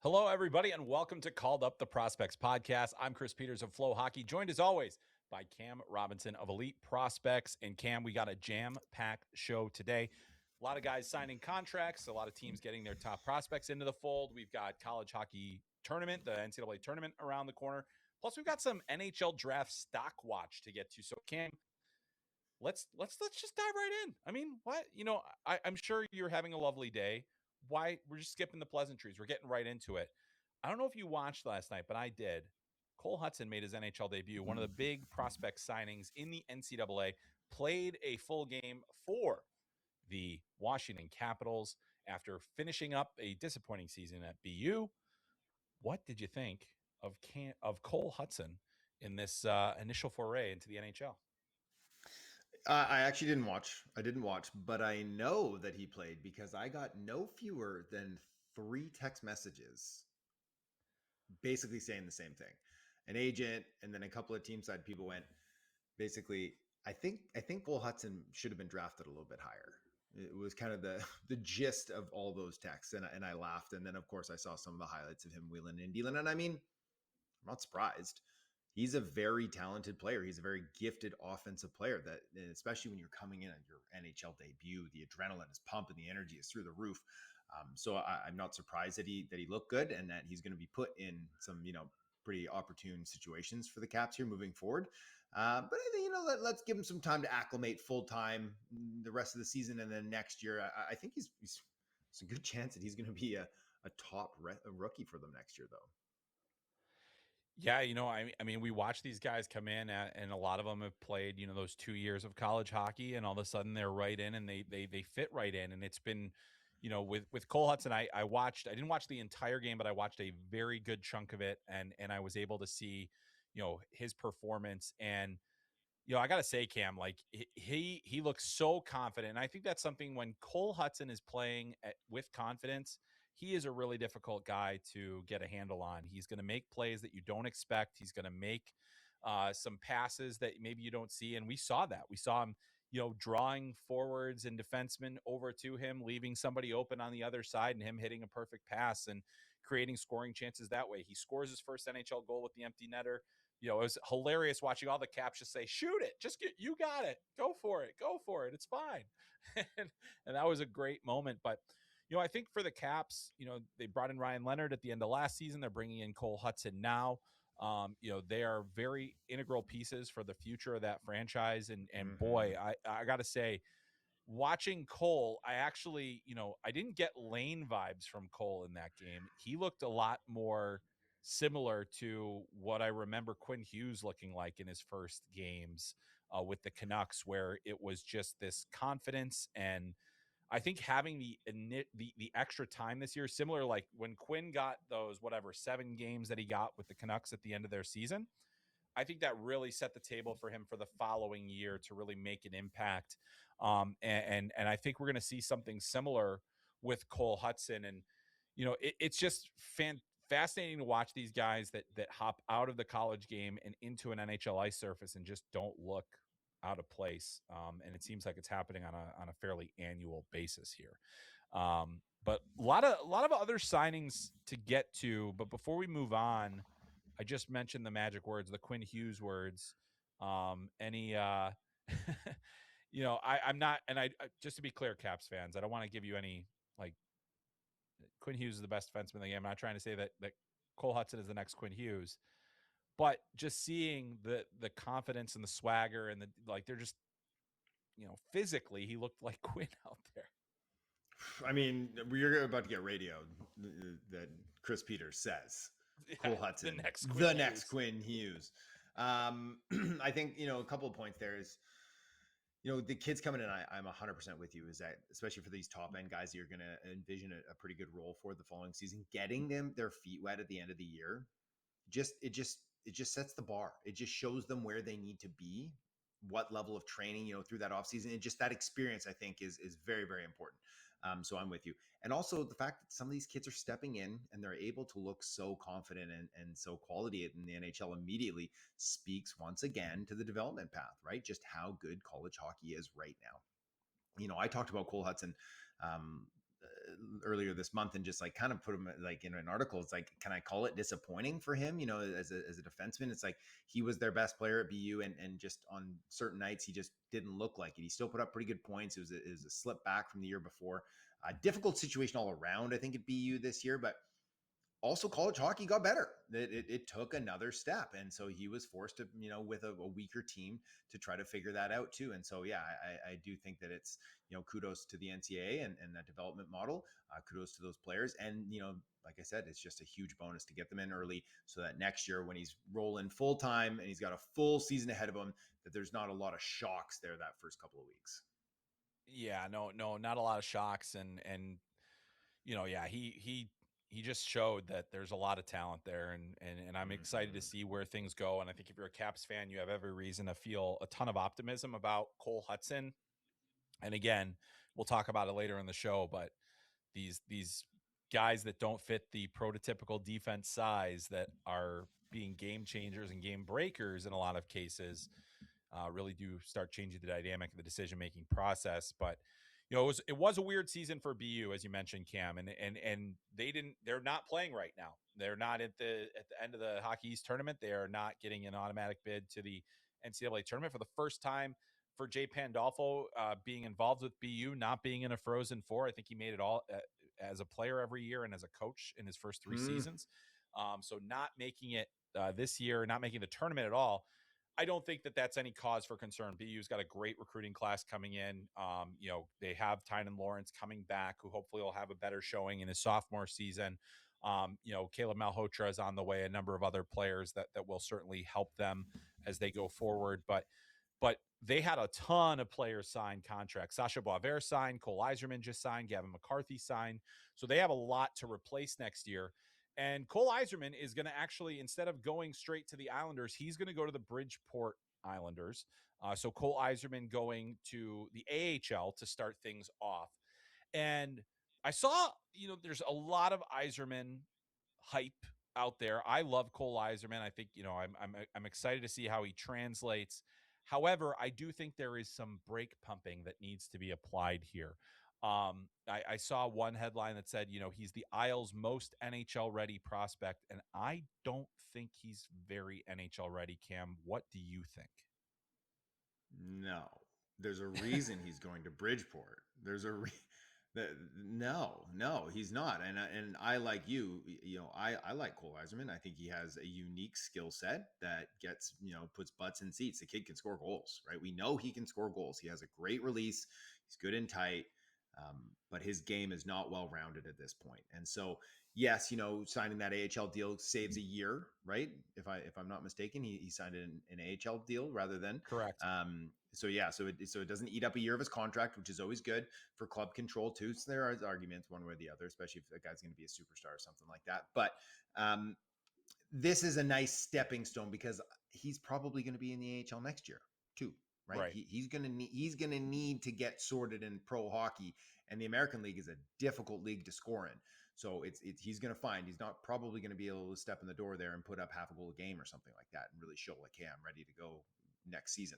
Hello, everybody, and welcome to Called Up the Prospects podcast. I'm Chris Peters of FloHockey, joined as always by Cam Robinson of Elite Prospects. And Cam, we got a jam-packed show today. A lot of guys signing contracts, a lot of teams getting their top prospects into the fold. We've got college hockey tournament, the NCAA tournament around the corner. Plus, we've got some NHL Draft stock watch to get to. So, Cam, let's just dive right in. I mean, what I'm sure you're having a lovely day. Why we're just skipping the pleasantries. We're getting right into it. I don't know if you watched last night, but I did. Cole Hutson made his NHL debut, one of the big prospect signings in the NCAA, played a full game for the Washington Capitals after finishing up a disappointing season at BU. What did you think of Cole Hutson in this initial foray into the NHL? I actually didn't watch. I didn't watch, but I know that he played because I got no fewer than 3 text messages basically saying the same thing. An agent and then a couple of team side people went, basically, I think Cole Hutson should have been drafted a little bit higher. It was kind of the gist of all those texts, and I laughed. And then, of course, I saw some of the highlights of him wheeling and dealing. And I mean, I'm not surprised. He's a very talented player. He's a very gifted offensive player that, especially when you're coming in on your NHL debut, the adrenaline is pumping, the energy is through the roof. So I'm not surprised that he looked good and that he's going to be put in some, pretty opportune situations for the Caps here moving forward. But I think, let's give him some time to acclimate full time the rest of the season. And then next year, I think it's a good chance that he's going to be a top rookie for them next year, though. Yeah, I mean, we watch these guys come in, and a lot of them have played, those 2 years of college hockey, and all of a sudden they're right in, and they fit right in. And it's been, with Cole Hutson, I didn't watch the entire game, but I watched a very good chunk of it, and I was able to see, his performance. And I gotta say, Cam, like he looks so confident. And I think that's something when Cole Hutson is playing with confidence, he is a really difficult guy to get a handle on. He's going to make plays that you don't expect. He's going to make some passes that maybe you don't see. And we saw that. We saw him, drawing forwards and defensemen over to him, leaving somebody open on the other side, and him hitting a perfect pass and creating scoring chances that way. He scores his first NHL goal with the empty netter. It was hilarious watching all the Caps just say, shoot it, you got it, go for it, it's fine. and that was a great moment. But I think for the Caps, they brought in Ryan Leonard at the end of last season. They're bringing in Cole Hutson now. They are very integral pieces for the future of that franchise. And boy, I got to say, watching Cole, I actually, I didn't get Lane vibes from Cole in that game. He looked a lot more similar to what I remember Quinn Hughes looking like in his first games with the Canucks, where it was just this confidence. And I think having the extra time this year, similar like when Quinn got those 7 games that he got with the Canucks at the end of their season, I think that really set the table for him for the following year to really make an impact. And I think we're going to see something similar with Cole Hutson. And, it's just fascinating to watch these guys that hop out of the college game and into an NHL ice surface and just don't look out of place. And it seems like it's happening on a fairly annual basis here. But a lot of other signings to get to. But before we move on, I just mentioned the magic words, the Quinn Hughes words. I'm not, and I just to be clear, Caps fans, I don't want to give you any Quinn Hughes is the best defenseman in the game. I'm not trying to say that Cole Hutson is the next Quinn Hughes, but just seeing the confidence and the swagger and they're just, physically he looked like Quinn out there. I mean, we're about to get radioed that Chris Peters says. Cole Hutson, the next Quinn Hughes. I think, a couple of points there is, the kids coming in, I'm 100% with you, is that especially for these top end guys, you're going to envision a pretty good role for the following season. Getting them their feet wet at the end of the year, it just sets the bar. It just shows them where they need to be, what level of training, through that offseason. And just that experience, I think, is very, very important. So I'm with you. And also the fact that some of these kids are stepping in and they're able to look so confident and so quality in the NHL immediately speaks once again to the development path, right? Just how good college hockey is right now. I talked about Cole Hutson earlier this month and just like kind of put him like in an article. It's like, can I call it disappointing for him? You know, as a defenseman, it's like he was their best player at BU, and just on certain nights he just didn't look like it. He still put up pretty good points. It was a slip back from the year before. Difficult situation all around, I think, at BU this year, but also college hockey got better. It took another step. And so he was forced to, you know, with a weaker team to try to figure that out too. And so, yeah, I do think that it's, you know, kudos to the NCAA and that development model, kudos to those players. And, you know, like I said, it's just a huge bonus to get them in early so that next year when he's rolling full time and he's got a full season ahead of him, that there's not a lot of shocks there that first couple of weeks. Yeah, no, not a lot of shocks. And, you know, yeah, he just showed that there's a lot of talent there, and I'm excited to Mm-hmm. see where things go. And I think if you're a Caps fan, you have every reason to feel a ton of optimism about Cole Hutson. And again, we'll talk about it later in the show, but these guys that don't fit the prototypical defense size that are being game changers and game breakers in a lot of cases really do start changing the dynamic of the decision making process. But you know, it was a weird season for BU, as you mentioned, Cam, and they're not playing right now. They're not at the end of the Hockey East tournament. They are not getting an automatic bid to the NCAA tournament for the first time for Jay Pandolfo being involved with BU, not being in a Frozen Four. I think he made it all as a player every year and as a coach in his first three Hmm. seasons. So not making it this year, not making the tournament at all. I don't think that that's any cause for concern. BU's got a great recruiting class coming in. You know, they have Tynan Lawrence coming back, who hopefully will have a better showing in his sophomore season. You know, Caleb Malhotra is on the way, a number of other players that will certainly help them as they go forward. But they had a ton of players sign contracts. Sasha Boisvert signed, Cole Eiserman just signed, Gavin McCarthy signed. So they have a lot to replace next year. And Cole Eiserman is going to actually, instead of going straight to the Islanders, he's going to go to the Bridgeport Islanders. So Cole Eiserman going to the AHL to start things off. And I saw, you know, there's a lot of Eiserman hype out there. I love Cole Eiserman. I think, you know, I'm excited to see how he translates. However, I do think there is some brake pumping that needs to be applied here. I saw one headline that said, you know, he's the Isles' most NHL ready prospect, and I don't think he's very NHL ready. Cam, what do you think? No, there's a reason he's going to Bridgeport. There's a no, he's not. And I like you know, I like Cole Eiserman. I think he has a unique skill set that gets, you know, puts butts in seats. The kid can score goals, right? We know he can score goals. He has a great release. He's good and tight. But his game is not well rounded at this point. And so, yes, you know, signing that AHL deal saves a year, right? If I'm not mistaken, he signed an AHL deal rather than. Correct. So yeah, so it doesn't eat up a year of his contract, which is always good for club control too. So there are arguments one way or the other, especially if a guy's going to be a superstar or something like that. But this is a nice stepping stone because he's probably going to be in the AHL next year too, right? Right. He's going to need to get sorted in pro hockey, and the American League is a difficult league to score in. So it's he's going to find he's not probably going to be able to step in the door there and put up half a goal a game or something like that and really show like, hey, I'm ready to go next season.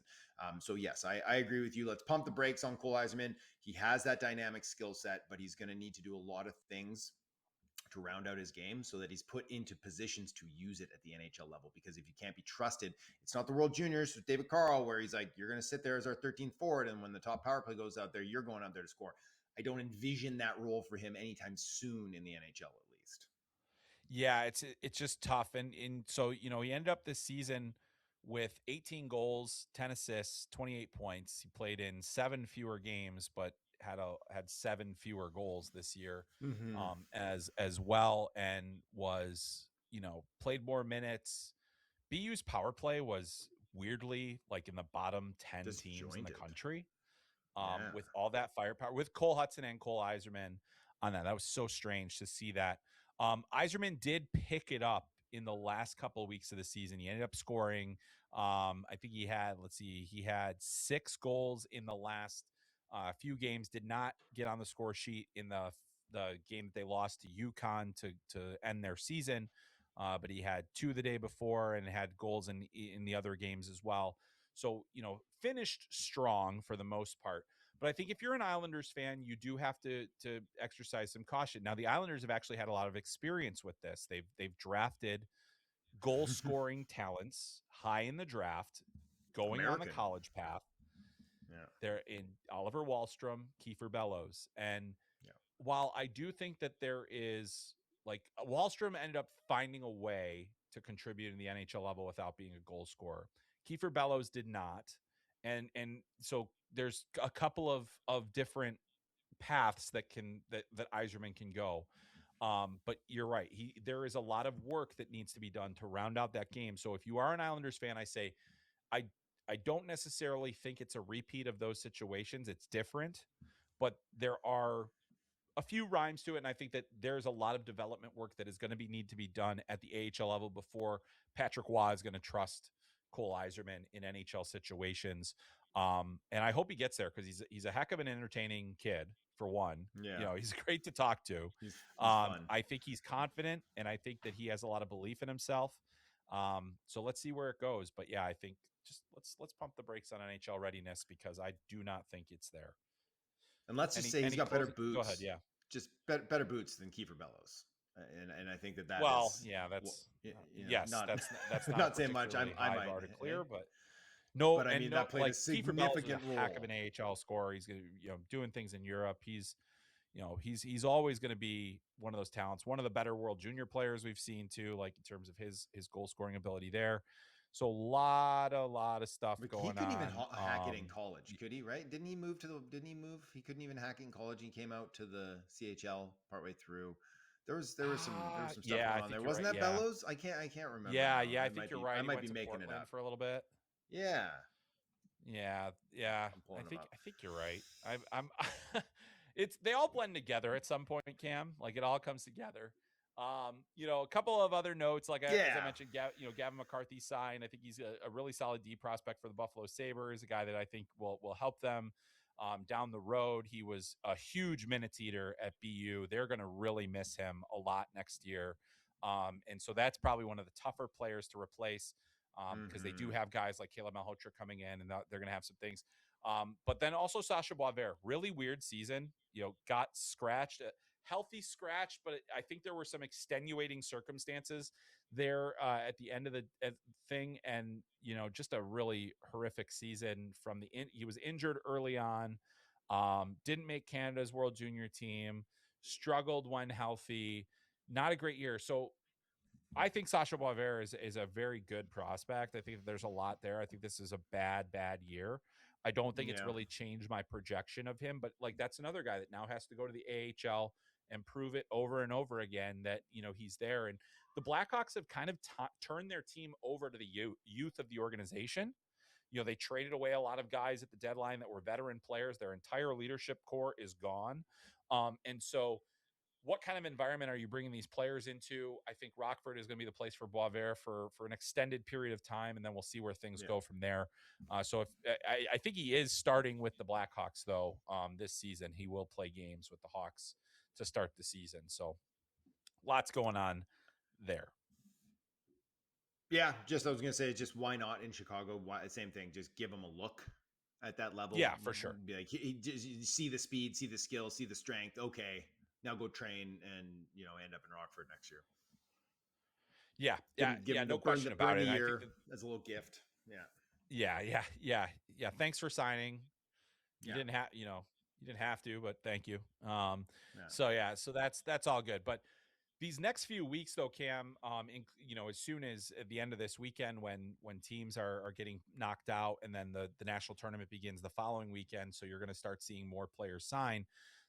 So yes, I agree with you. Let's pump the brakes on Cole Eiserman. He has that dynamic skill set, but he's going to need to do a lot of things to round out his game so that he's put into positions to use it at the NHL level. Because if you can't be trusted, it's not the World Juniors with David Carl, where he's like, you're going to sit there as our 13th forward, and when the top power play goes out there, you're going out there to score. I don't envision that role for him anytime soon in the NHL, at least. Yeah, it's just tough. And so, you know, he ended up this season with 18 goals, 10 assists, 28 points. He played in 7 fewer games, but had 7 fewer goals this year Mm-hmm. as well, and was, you know, played more minutes. BU's power play was weirdly like in the bottom 10 teams in the Disjointed. country, Yeah. with all that firepower, with Cole Hutson and Cole Eiserman on that. That was so strange to see that. Eiserman did pick it up in the last couple of weeks of the season. He ended up scoring. I think he had, let's see, he had 6 goals in the last few games. Did not get on the score sheet in the game that they lost to UConn to end their season. But he had 2 the day before and had goals in the other games as well. So, you know, finished strong for the most part. But I think if you're an Islanders fan, you do have to exercise some caution. Now, the Islanders have actually had a lot of experience with this. They've drafted goal scoring talents high in the draft, going on the American. college path. Yeah. They're in Oliver Wahlstrom, Kiefer Bellows. And Yeah. while I do think that there is, like, Wahlstrom ended up finding a way to contribute in the NHL level without being a goal scorer. Kiefer Bellows did not. And so there's a couple of different paths that Eiserman can go. But you're right. There is a lot of work that needs to be done to round out that game. So if you are an Islanders fan, I say I I don't necessarily think it's a repeat of those situations. It's different, but there are a few rhymes to it, and I think that there's a lot of development work that is going to need to be done at the AHL level before Patrick Waugh is going to trust Cole Eiserman in NHL situations. And I hope he gets there because he's a heck of an entertaining kid. For one, Yeah. he's great to talk to. He's fun. I think he's confident, and I think that he has a lot of belief in himself. So let's see where it goes. But yeah, I think just let's pump the brakes on NHL readiness because I do not think it's there. And let's just say he's Any got better closing? Go ahead. boots. Yeah. Just better boots than Kiefer Bellows. And I think that Well, is, yeah, that's yes, not that's not not saying much. particularly I high might, bar to clear, eh? but no, But I and mean no, that played a like Kiefer Bellows is significant a hack of an role. AHL scorer. He's gonna, doing things in Europe. He's always going to be one of those talents, one of the better World Junior players we've seen too, like in terms of his goal scoring ability there. So a lot of stuff Like he going couldn't even on. hack it in college, could he? Right? Didn't he move to the? Didn't he move? He couldn't even hack it in college. He came out to the CHL partway through. There was some stuff Yeah, going I on there. think you're Wasn't right. that Yeah, Bellows? I can't remember yeah, now. yeah. I think you're right. I He might went be to making it Portland up. for a little bit. Yeah, Yeah. I'm pulling I him think up. I think you're right. I'm it's they all blend together at some point, Cam. Like it all comes together. A couple of other notes, like as I Yeah. mentioned, Gavin McCarthy signed. I think he's a really solid D prospect for the Buffalo Sabres, a guy that I think will help them down the road. He was a huge minutes eater at BU. They're going to really miss him a lot next year. And so that's probably one of the tougher players to replace because they do Mm-hmm. have guys like Caleb Malhotra coming in, and they're going to have some things. But then also Sasha Boisvert, really weird season. Got scratched, a healthy scratch, but I think there were some extenuating circumstances there at the end of the thing, and just a really horrific season. He was injured early on, didn't make Canada's World Junior team, struggled when healthy, not a great year. So I think Sasha Boisvert is a very good prospect. I think there's a lot there. I think this is a bad year. I don't think it's Yeah. really changed my projection of him, but like that's another guy that now has to go to the AHL and prove it over and over again that he's there. And the Blackhawks have kind of turned their team over to the youth of the organization. They traded away a lot of guys at the deadline that were veteran players. Their entire leadership core is gone, and so what kind of environment are you bringing these players into? I think Rockford is going to be the place for Boisvert for an extended period of time, and then we'll see where things Yeah. go from there. So if I think he is starting with the Blackhawks though this season, he will play games with the Hawks to start the season. So lots going on there. Yeah, I was gonna say, just why not in Chicago? Why same thing? Just give him a look at that level. Yeah, for sure. Be like, you see the speed, see the skill, see the strength. Okay, now go train and end up in Rockford next year. Give him No question about burn it. the And I think year that, as a little gift. Yeah, yeah. Thanks for signing. You yeah, didn't have, you didn't have to, but thank you. yeah, So that's all good. But these next few weeks, though, Cam, as soon as at the end of this weekend, when teams are getting knocked out, and then the national tournament begins the following weekend, so you're going to start seeing more players sign.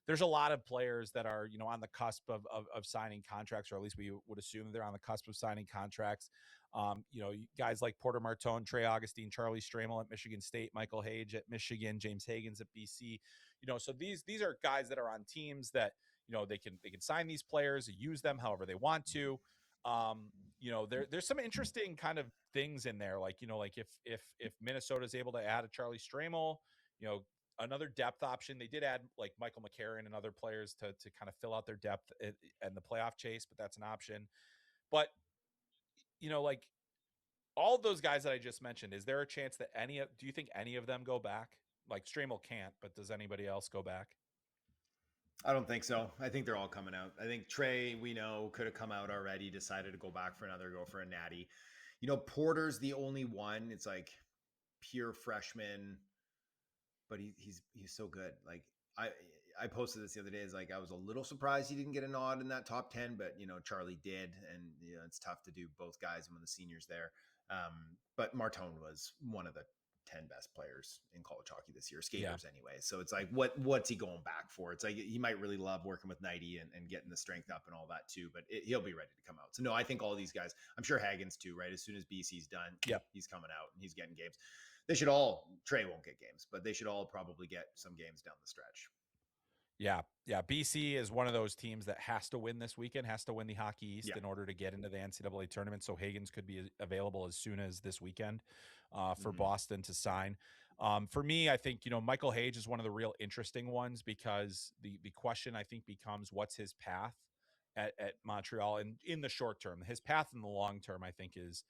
There's a lot of players that are on the cusp of signing contracts, or at least we would assume they're on the cusp of signing contracts. Guys like Porter Martone, Trey Augustine, Charlie Stramel at Michigan State, Michael Hage at Michigan, James Higgins at BC. So these are guys that are on teams that they can sign these players, use them however they want to. There's some interesting kind of things in there, like if Minnesota is able to add a Charlie Stramel, another depth option. They did add like Michael McCarron and other players to kind of fill out their depth and the playoff chase, but that's an option. But like all those guys that I just mentioned, is there a chance that do you think any of them go back? like Stramel can't, but does anybody else go back? I don't think so. I think they're all coming out. I think Trey, we know, could have come out already, decided to go back for another go for a natty. Porter's the only one. It's like pure freshman, but he's so good. Like I I posted this the other day. Is like I was a little surprised he didn't get a nod in that top 10, but Charlie did, and it's tough to do both guys when the seniors there. But Martone was one of the 10 best players in college hockey this year, skaters anyway. So it's like, what's he going back for? It's like he might really love working with Nighty and getting the strength up and all that too, but he'll be ready to come out. So no, I think all these guys, I'm sure Hagen's too, right? As soon as BC's done, he's coming out and he's getting games. They should all, Trey won't get games, but they should all probably get some games down the stretch. Yeah. BC is one of those teams that has to win this weekend, has to win the Hockey East in order to get into the NCAA tournament. So Hagens could be available as soon as this weekend for Boston to sign. For me, I think, Michael Hage is one of the real interesting ones because the question I think becomes what's his path at Montreal and in the short term. His path in the long term, I think, is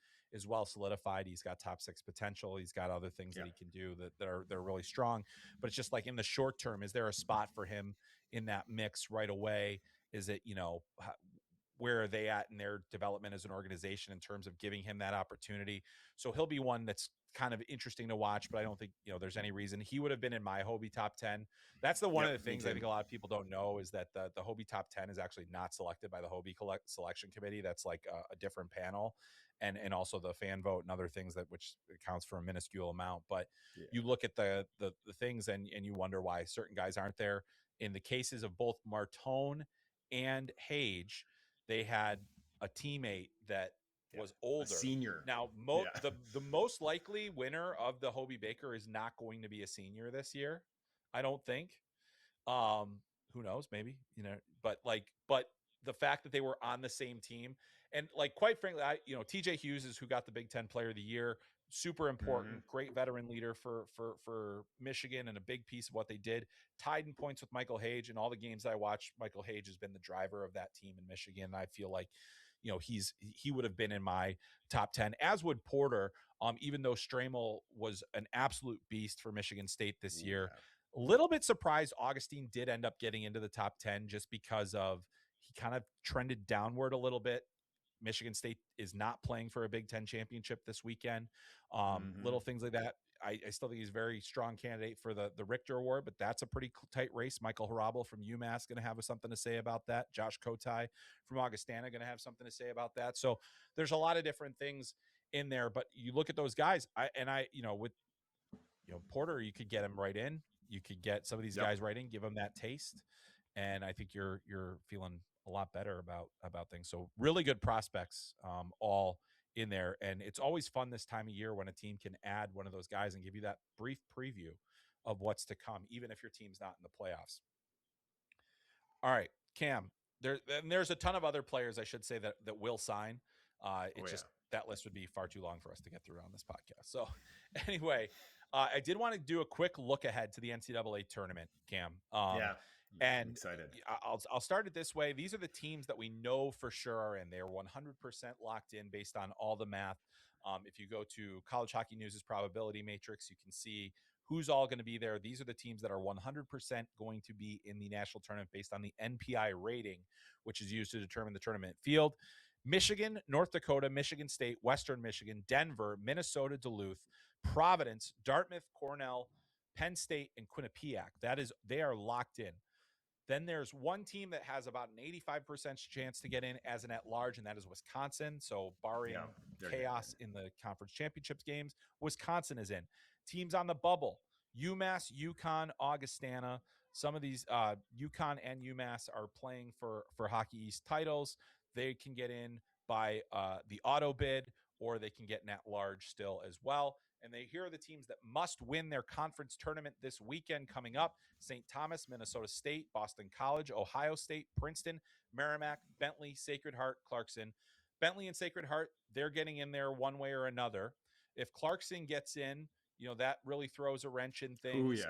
well solidified. He's got top 6 potential. He's got other things that he can do that are really strong. But it's just like in the short term, is there a spot for him in that mix right away? Is it, where are they at in their development as an organization in terms of giving him that opportunity? So he'll be one that's kind of interesting to watch, but I don't think, there's any reason he would have been in my Hobey top 10. That's one of the things I think a lot of people don't know is that the Hobey top 10 is actually not selected by the Hobey selection committee. That's like a different panel. And also the fan vote and other things which accounts for a minuscule amount. But you look at the things and you wonder why certain guys aren't there. In the cases of both Martone and Hage, they had a teammate that was older. A senior. Now, the most likely winner of the Hobey Baker is not going to be a senior this year, I don't think. Who knows? Maybe, but the fact that they were on the same team and quite frankly, TJ Hughes is who got the Big Ten Player of the Year. Super important, great veteran leader for Michigan and a big piece of what they did. Tied in points with Michael Hage. In all the games I watched, Michael Hage has been the driver of that team in Michigan. I feel like, he would have been in my top 10, as would Porter. Even though Stramel was an absolute beast for Michigan State this year. A little bit surprised Augustine did end up getting into the top 10 just because of he kind of trended downward a little bit. Michigan State is not playing for a Big Ten championship this weekend. Little things like that. I still think he's a very strong candidate for the Richter Award, but that's a pretty tight race. Michael Harabel from UMass going to have something to say about that. Josh Kotai from Augustana going to have something to say about that. So there's a lot of different things in there, but you look at those guys, with Porter, you could get him right in. You could get some of these guys right in, give them that taste, and I think you're feeling a lot better about things. So really good prospects, all in there, and it's always fun this time of year when a team can add one of those guys and give you that brief preview of what's to come, even if your team's not in the playoffs. All right, Cam. There's a ton of other players I should say that will sign. That list would be far too long for us to get through on this podcast. So anyway, I did want to do a quick look ahead to the NCAA tournament, Cam. And I'm excited. I'll start it this way. These are the teams that we know for sure are in. They're 100% locked in based on all the math. If you go to College Hockey News' probability matrix, you can see who's all going to be there. These are the teams that are 100% going to be in the national tournament based on the NPI rating, which is used to determine the tournament field. Michigan, North Dakota, Michigan State, Western Michigan, Denver, Minnesota, Duluth, Providence, Dartmouth, Cornell, Penn State, and Quinnipiac. They are locked in. Then there's one team that has about an 85% chance to get in as an at-large, and that is Wisconsin. So barring chaos in the conference championships games, Wisconsin is in. Teams on the bubble, UMass, UConn, Augustana. Some of these UConn and UMass are playing for Hockey East titles. They can get in by the auto bid, or they can get an at-large still as well. And here are the teams that must win their conference tournament this weekend coming up. St. Thomas, Minnesota State, Boston College, Ohio State, Princeton, Merrimack, Bentley, Sacred Heart, Clarkson. Bentley and Sacred Heart, they're getting in there one way or another. If Clarkson gets in, that really throws a wrench in things.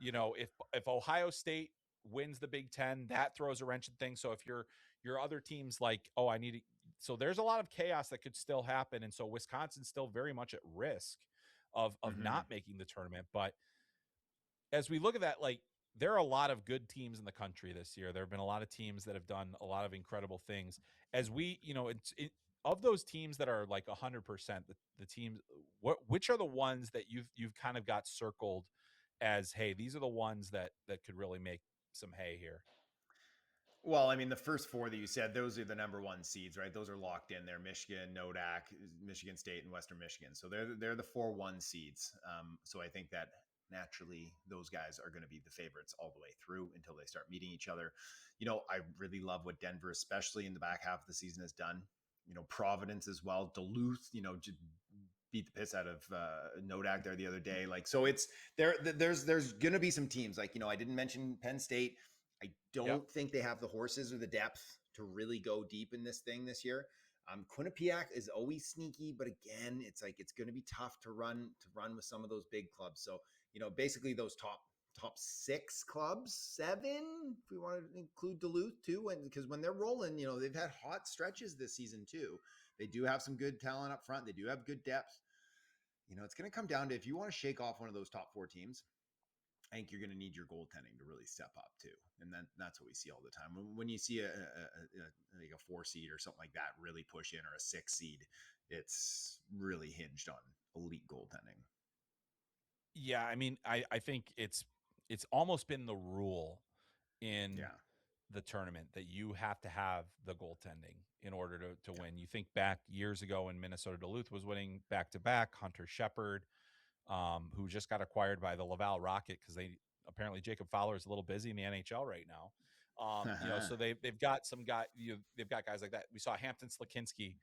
If Ohio State wins the Big Ten, that throws a wrench in things. So if your other teams so there's a lot of chaos that could still happen. And so Wisconsin's still very much at risk of not making the tournament. But as we look at that, like there are a lot of good teams in the country this year. There have been a lot of teams that have done a lot of incredible things. As we, of those teams that are like 100%, the teams, which are the ones that you've kind of got circled as, hey, these are the ones that could really make some hay here. Well, I mean, the first four that you said, those are the number one seeds, right? Those are locked in. They're Michigan, Nodak, Michigan State, and Western Michigan. So they're the 4-1 seeds. So I think that naturally those guys are going to be the favorites all the way through until they start meeting each other. I really love what Denver, especially in the back half of the season, has done. Providence as well, Duluth, just beat the piss out of Nodak there the other day. Like, so it's there's going to be some teams like, I didn't mention Penn State. I don't think they have the horses or the depth to really go deep in this thing this year. Quinnipiac is always sneaky, but again, it's like it's going to be tough to run with some of those big clubs. So, basically those top 6 clubs, 7, if we want to include Duluth too, and because when they're rolling, they've had hot stretches this season too. They do have some good talent up front. They do have good depth. It's going to come down to, if you want to shake off one of those top 4 teams, I think you're going to need your goaltending to really step up too. And then that's what we see all the time. When you see like a 4 seed or something like that really push in, or a 6 seed, it's really hinged on elite goaltending. Yeah. I mean, I think it's almost been the rule in the tournament that you have to have the goaltending in order to win. You think back years ago when Minnesota Duluth was winning back-to-back, Hunter Shepard, who just got acquired by the Laval Rocket because apparently Jacob Fowler is a little busy in the NHL right now. So they've got some guy, they've got guys like that. We saw Hampton Slakinski,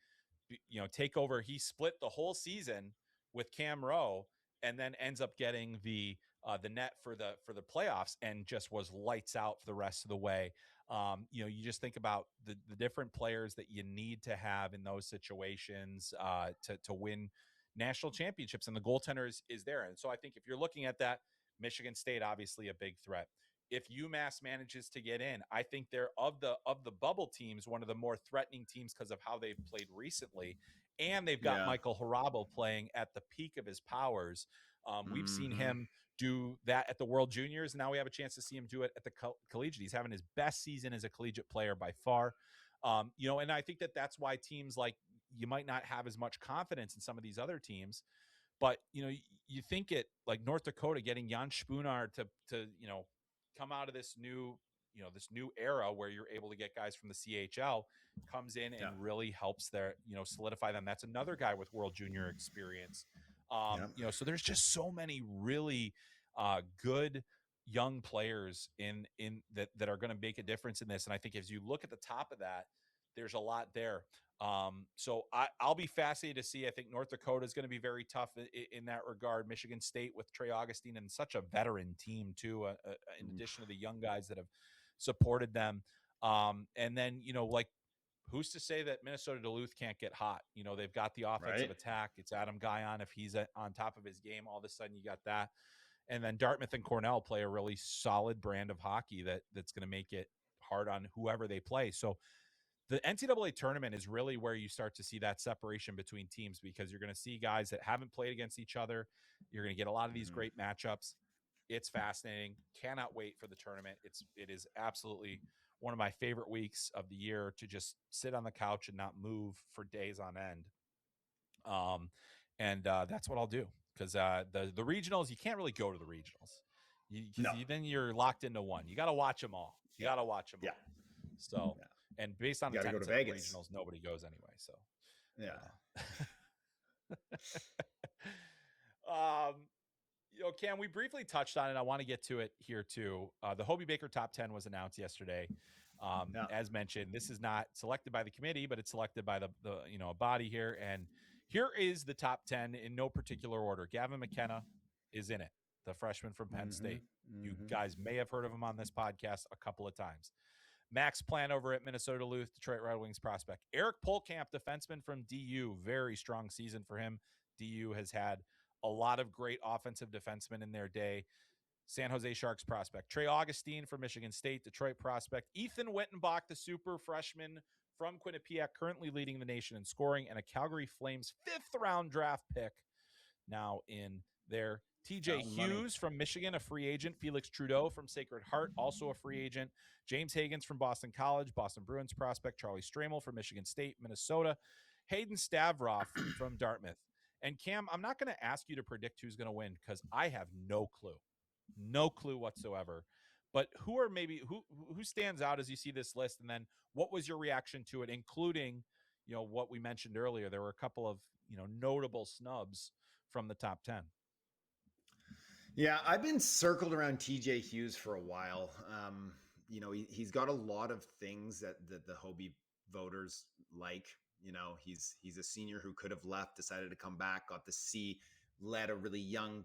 take over. He split the whole season with Cam Rowe, and then ends up getting the net for the playoffs, and just was lights out for the rest of the way. You just think about the different players that you need to have in those situations to win national championships, and the goaltender is there. And so I think if you're looking at that, Michigan State obviously a big threat. If UMass manages to get in, I think they're of the bubble teams one of the more threatening teams because of how they've played recently, and they've got Michael Harabo playing at the peak of his powers. We've seen him do that at the World Juniors. Now we have a chance to see him do it at the collegiate. He's having his best season as a collegiate player by far. And I think that's why teams like, you might not have as much confidence in some of these other teams, but you think it like North Dakota getting Jan Spunar to come out of this new era where you're able to get guys from the CHL, comes in and really helps their solidify them. That's another guy with World Junior experience. So there's just so many really good young players in that are going to make a difference in this. And I think as you look at the top of that, there's a lot there. So I'll be fascinated to see. I think North Dakota is going to be very tough in that regard. Michigan State with Trey Augustine, and such a veteran team too, in addition to the young guys that have supported them. And then, like, who's to say that Minnesota Duluth can't get hot? They've got the offensive attack. It's Adam Guyon. If he's on top of his game, all of a sudden you got that. And then Dartmouth and Cornell play a really solid brand of hockey that's going to make it hard on whoever they play. So the NCAA tournament is really where you start to see that separation between teams, because you're going to see guys that haven't played against each other. You're going to get a lot of these great matchups. It's fascinating. Cannot wait for the tournament. It is absolutely one of my favorite weeks of the year to just sit on the couch and not move for days on end. That's what I'll do, because the regionals, you can't really go to the regionals. Then you're locked into one. You got to watch them all. You got to watch them all. So, and based on attendance at regionals, nobody goes anyway. So, Cam, we briefly touched on it. I want to get to it here too. The Hobey Baker top 10 was announced yesterday. As mentioned, this is not selected by the committee, but it's selected by the body here. And here is the top 10 in no particular order. Gavin McKenna is in it, the freshman from Penn State. You guys may have heard of him on this podcast a couple of times. Max Plant over at Minnesota Duluth, Detroit Red Wings prospect. Eric Polkamp, defenseman from DU. Very strong season for him. DU has had a lot of great offensive defensemen in their day. San Jose Sharks prospect. Trey Augustine from Michigan State, Detroit prospect. Ethan Wittenbach, the super freshman from Quinnipiac, currently leading the nation in scoring, and a Calgary Flames 5th round draft pick now in their TJ Fountain money. Hughes from Michigan, a free agent. Felix Trudeau from Sacred Heart, also a free agent. James Hagans from Boston College, Boston Bruins prospect. Charlie Stramel from Michigan State, Minnesota. Hayden Stavroff from Dartmouth. And Cam, I'm not going to ask you to predict who's going to win because I have no clue whatsoever. But who stands out as you see this list, and then what was your reaction to it, including what we mentioned earlier? There were a couple of notable snubs from the top 10. Yeah, I've been circled around TJ Hughes for a while. He's got a lot of things that the Hobey voters like. He's a senior who could have left, decided to come back, got to see, led a really young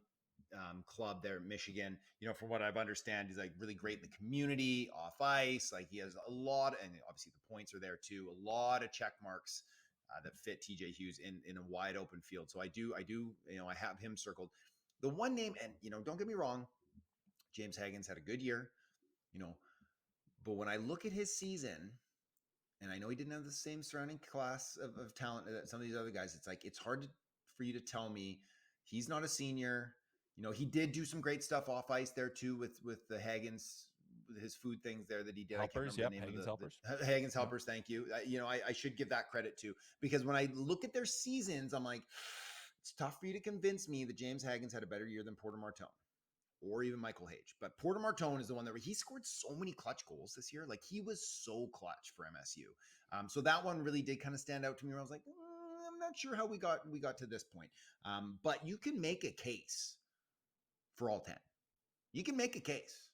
club there in Michigan. From what I've understand, he's like really great in the community, off ice. Like he has a lot, and obviously the points are there too. A lot of check marks that fit TJ Hughes in a wide open field. So I do, I have him circled. The one name, and don't get me wrong, James Hagans had a good year, but when I look at his season, and I know he didn't have the same surrounding class of talent that some of these other guys, it's like it's hard for you to tell me he's not a senior. He did do some great stuff off ice there too with the Hagans, his food things there that he did. Helpers, I can't remember the name Hagans of Helpers. the Hagans Helpers. Yep. Thank you. I should give that credit too, because when I look at their seasons, I'm like, it's tough for you to convince me that James Hagans had a better year than Porter Martone or even Michael Hage. But Porter Martone is the one that he scored so many clutch goals this year. Like he was so clutch for MSU. So that one really did kind of stand out to me where I was like, I'm not sure how we got to this point. But you can make a case for all 10. You can make a case.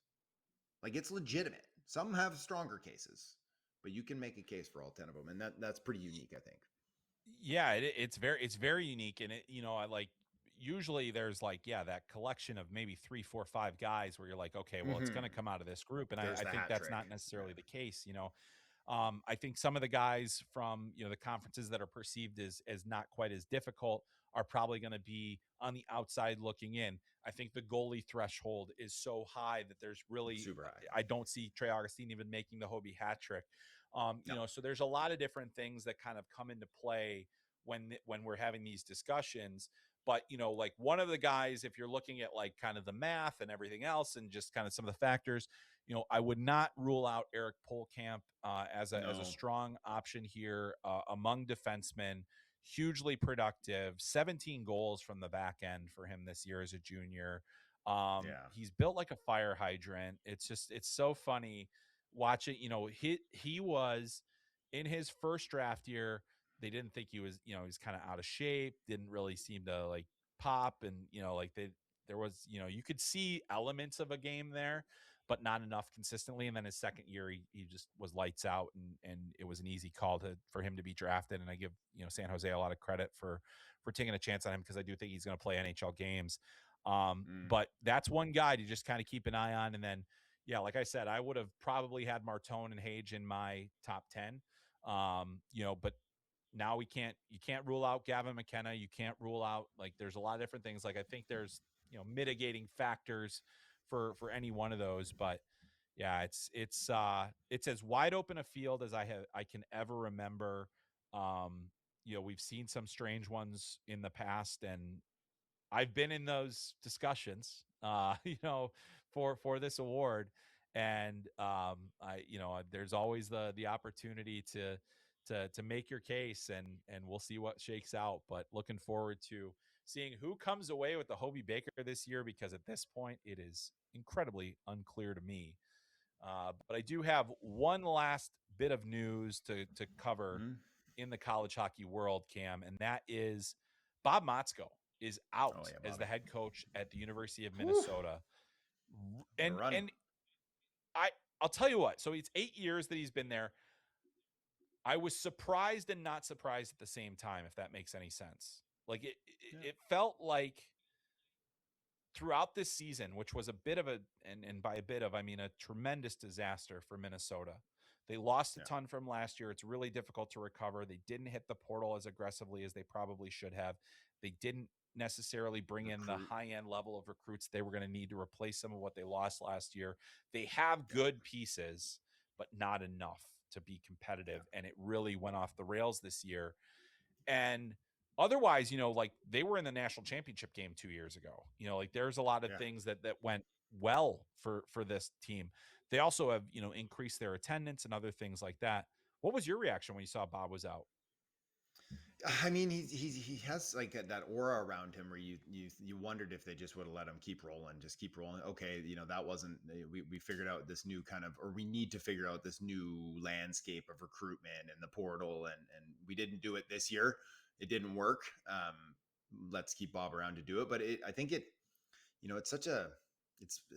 Like it's legitimate. Some have stronger cases, but you can make a case for all 10 of them. And that's pretty unique, I think. Yeah, it's very unique. And I like, usually there's like, that collection of maybe 3, 4, 5 guys where you're like, okay, well, it's going to come out of this group. And I think that's not necessarily the case. I think some of the guys from the conferences that are perceived as not quite as difficult are probably going to be on the outside looking in. I think the goalie threshold is so high that there's really super high. I don't see Trey Augustine even making the Hobey hat trick. So there's a lot of different things that kind of come into play when we're having these discussions. But like one of the guys, if you're looking at like kind of the math and everything else and just kind of some of the factors, I would not rule out Eric Polkamp as a strong option here among defensemen. Hugely productive, 17 goals from the back end for him this year as a junior. He's built like a fire hydrant. It's so funny watching. He was in his first draft year. They didn't think he was, he's kind of out of shape. Didn't really seem to like pop, and there was, you could see elements of a game there, but not enough consistently. And then his second year, he just was lights out, and it was an easy call for him to be drafted. And I give San Jose a lot of credit for taking a chance on him, because I do think he's going to play NHL games. But that's one guy to just kind of keep an eye on. And then, like I said, I would have probably had Martone and Hage in my top 10. But now you can't rule out Gavin McKenna. You can't rule out, like, there's a lot of different things. Like, I think there's, mitigating factors for any one of those. But yeah, it's as wide open a field as I can ever remember. We've seen some strange ones in the past, and I've been in those discussions, for this award. And there's always the opportunity to make your case, and we'll see what shakes out. But looking forward to seeing who comes away with the Hobey Baker this year, because at this point it is incredibly unclear to me. But I do have one last bit of news to cover in the college hockey world, Cam, and that is Bob Motzko is out as the head coach at the University of Minnesota. And I'll tell you what, so it's 8 years that he's been there. I was surprised and not surprised at the same time, if that makes any sense. Like it felt like throughout this season, which was a bit of and by a bit of, I mean a tremendous disaster for Minnesota. They lost a ton from last year. It's really difficult to recover. They didn't hit the portal as aggressively as they probably should have. They didn't necessarily bring in the high-end level of recruits they were going to need to replace some of what they lost last year. They have good pieces, but not enough to be competitive. And it really went off the rails this year. And otherwise, like they were in the national championship game 2 years ago. Like there's a lot of Yeah. things that went well for this team. They also have, increased their attendance and other things like that. What was your reaction when you saw Bob was out? I mean, he has like that aura around him where you wondered if they just would have let him keep rolling, just keep rolling. Okay, that wasn't we figured out this new kind of, or we need to figure out this new landscape of recruitment and the portal, and we didn't do it this year. It didn't work. Let's keep Bob around to do it. But I think it's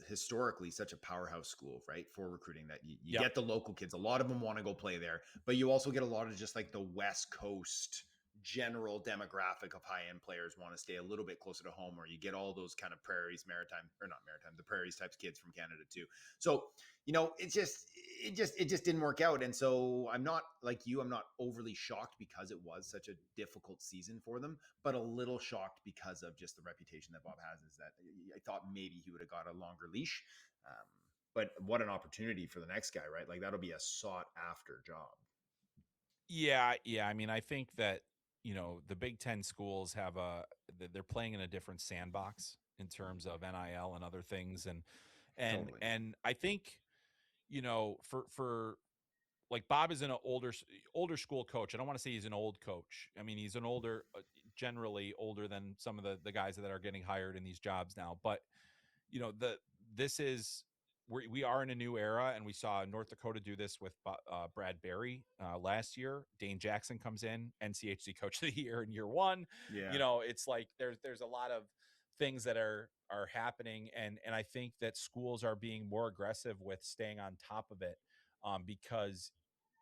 historically such a powerhouse school, right, for recruiting, that you Yep. get the local kids. A lot of them want to go play there, but you also get a lot of just like the West Coast general demographic of high-end players want to stay a little bit closer to home, or you get all those kind of prairies, maritime, or not maritime, the prairies types kids from Canada too. So it just didn't work out. And so I'm not like you, I'm not overly shocked because it was such a difficult season for them, but a little shocked because of just the reputation that Bob has, is that I thought maybe he would have got a longer leash. But what an opportunity for the next guy, right? Like that'll be a sought after job. Yeah, I mean, I think that the Big Ten schools they're playing in a different sandbox in terms of NIL and other things, Totally. and I think for like Bob is an older school coach. I don't want to say he's an old coach. I mean, he's an older, generally older than some of the guys that are getting hired in these jobs now. But this is we are in a new era, and we saw North Dakota do this with Brad Berry last year. Dane Jackson comes in, NCHC Coach of the Year in year one. Yeah. It's like there's a lot of things that are happening, and I think that schools are being more aggressive with staying on top of it, because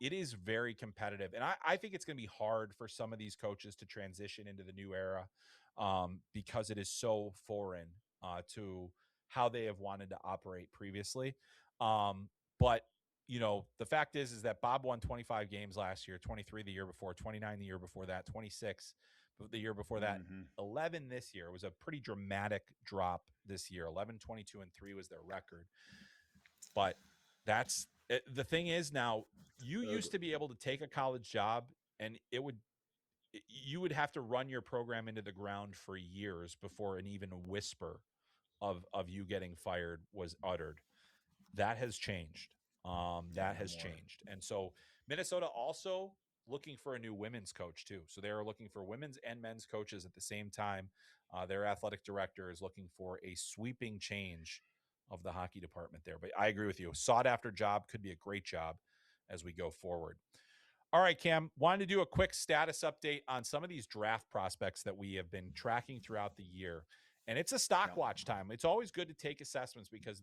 it is very competitive, and I think it's going to be hard for some of these coaches to transition into the new era, because it is so foreign to how they have wanted to operate previously. But the fact is that Bob won 25 games last year, 23 the year before, 29 the year before that, 26 the year before that, 11 this year. It was a pretty dramatic drop this year. 11, 22, and 3 was their record. But that's the thing is, now you used to be able to take a college job, and you would have to run your program into the ground for years before an even whisper of you getting fired was uttered. That has changed. Yeah, That no has more. changed. And so Minnesota also looking for a new women's coach too. So they are looking for women's and men's coaches at the same time. Their athletic director is looking for a sweeping change of the hockey department there. But I agree with you. Sought after job, could be a great job as we go forward. All right, Cam, wanted to do a quick status update on some of these draft prospects that we have been tracking throughout the year. And it's a stock Yeah. watch time. It's always good to take assessments because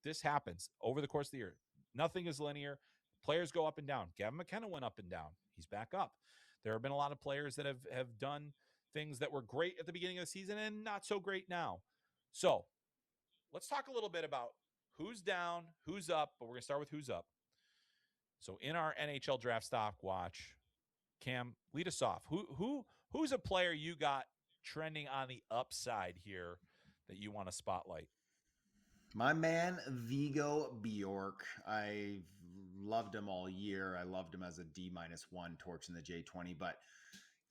this happens over the course of the year. Nothing is linear. Players go up and down. Gavin McKenna went up and down. He's back up. There have been a lot of players that have done things that were great at the beginning of the season and not so great now. So let's talk a little bit about who's down, who's up, but we're going to start with who's up. So in our NHL Draft stock watch, Cam, lead us off. Who's a player you got trending on the upside here that you want to spotlight? My man, Vigo Bjork. I loved him all year. I loved him as a D-1 torch in the J20. But,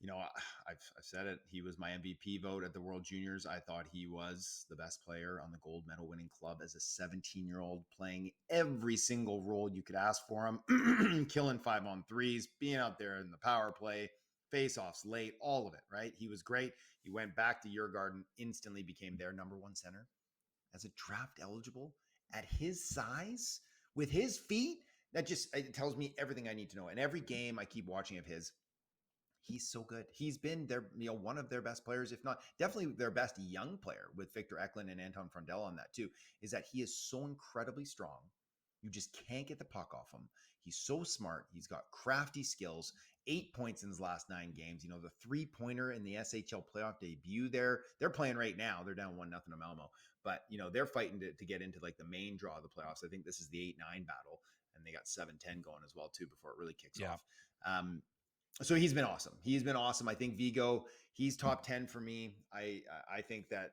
I've said it. He was my MVP vote at the World Juniors. I thought he was the best player on the gold medal winning club as a 17-year-old, playing every single role you could ask for him, killing 5-on-3s, being out there in the power play, face-offs late, all of it, right? He was great. He went back to Djurgården, instantly became their number one center as a draft eligible at his size with his feet. That just, it tells me everything I need to know. And every game I keep watching of his, he's so good. He's been their, one of their best players, if not definitely their best young player, with Victor Eklund and Anton Frondell on that too, is that he is so incredibly strong. You just can't get the puck off him. He's so smart. He's got crafty skills. 8 points in his last 9 games. The 3-pointer in the SHL playoff debut there. They're playing right now. They're down 1-0 to Malmo. But, they're fighting to get into like the main draw of the playoffs. I think this is the 8-9 battle. And they got 7-10 going as well too before it really kicks off. So he's been awesome. He's been awesome. I think Vigo, he's top 10 for me. I think that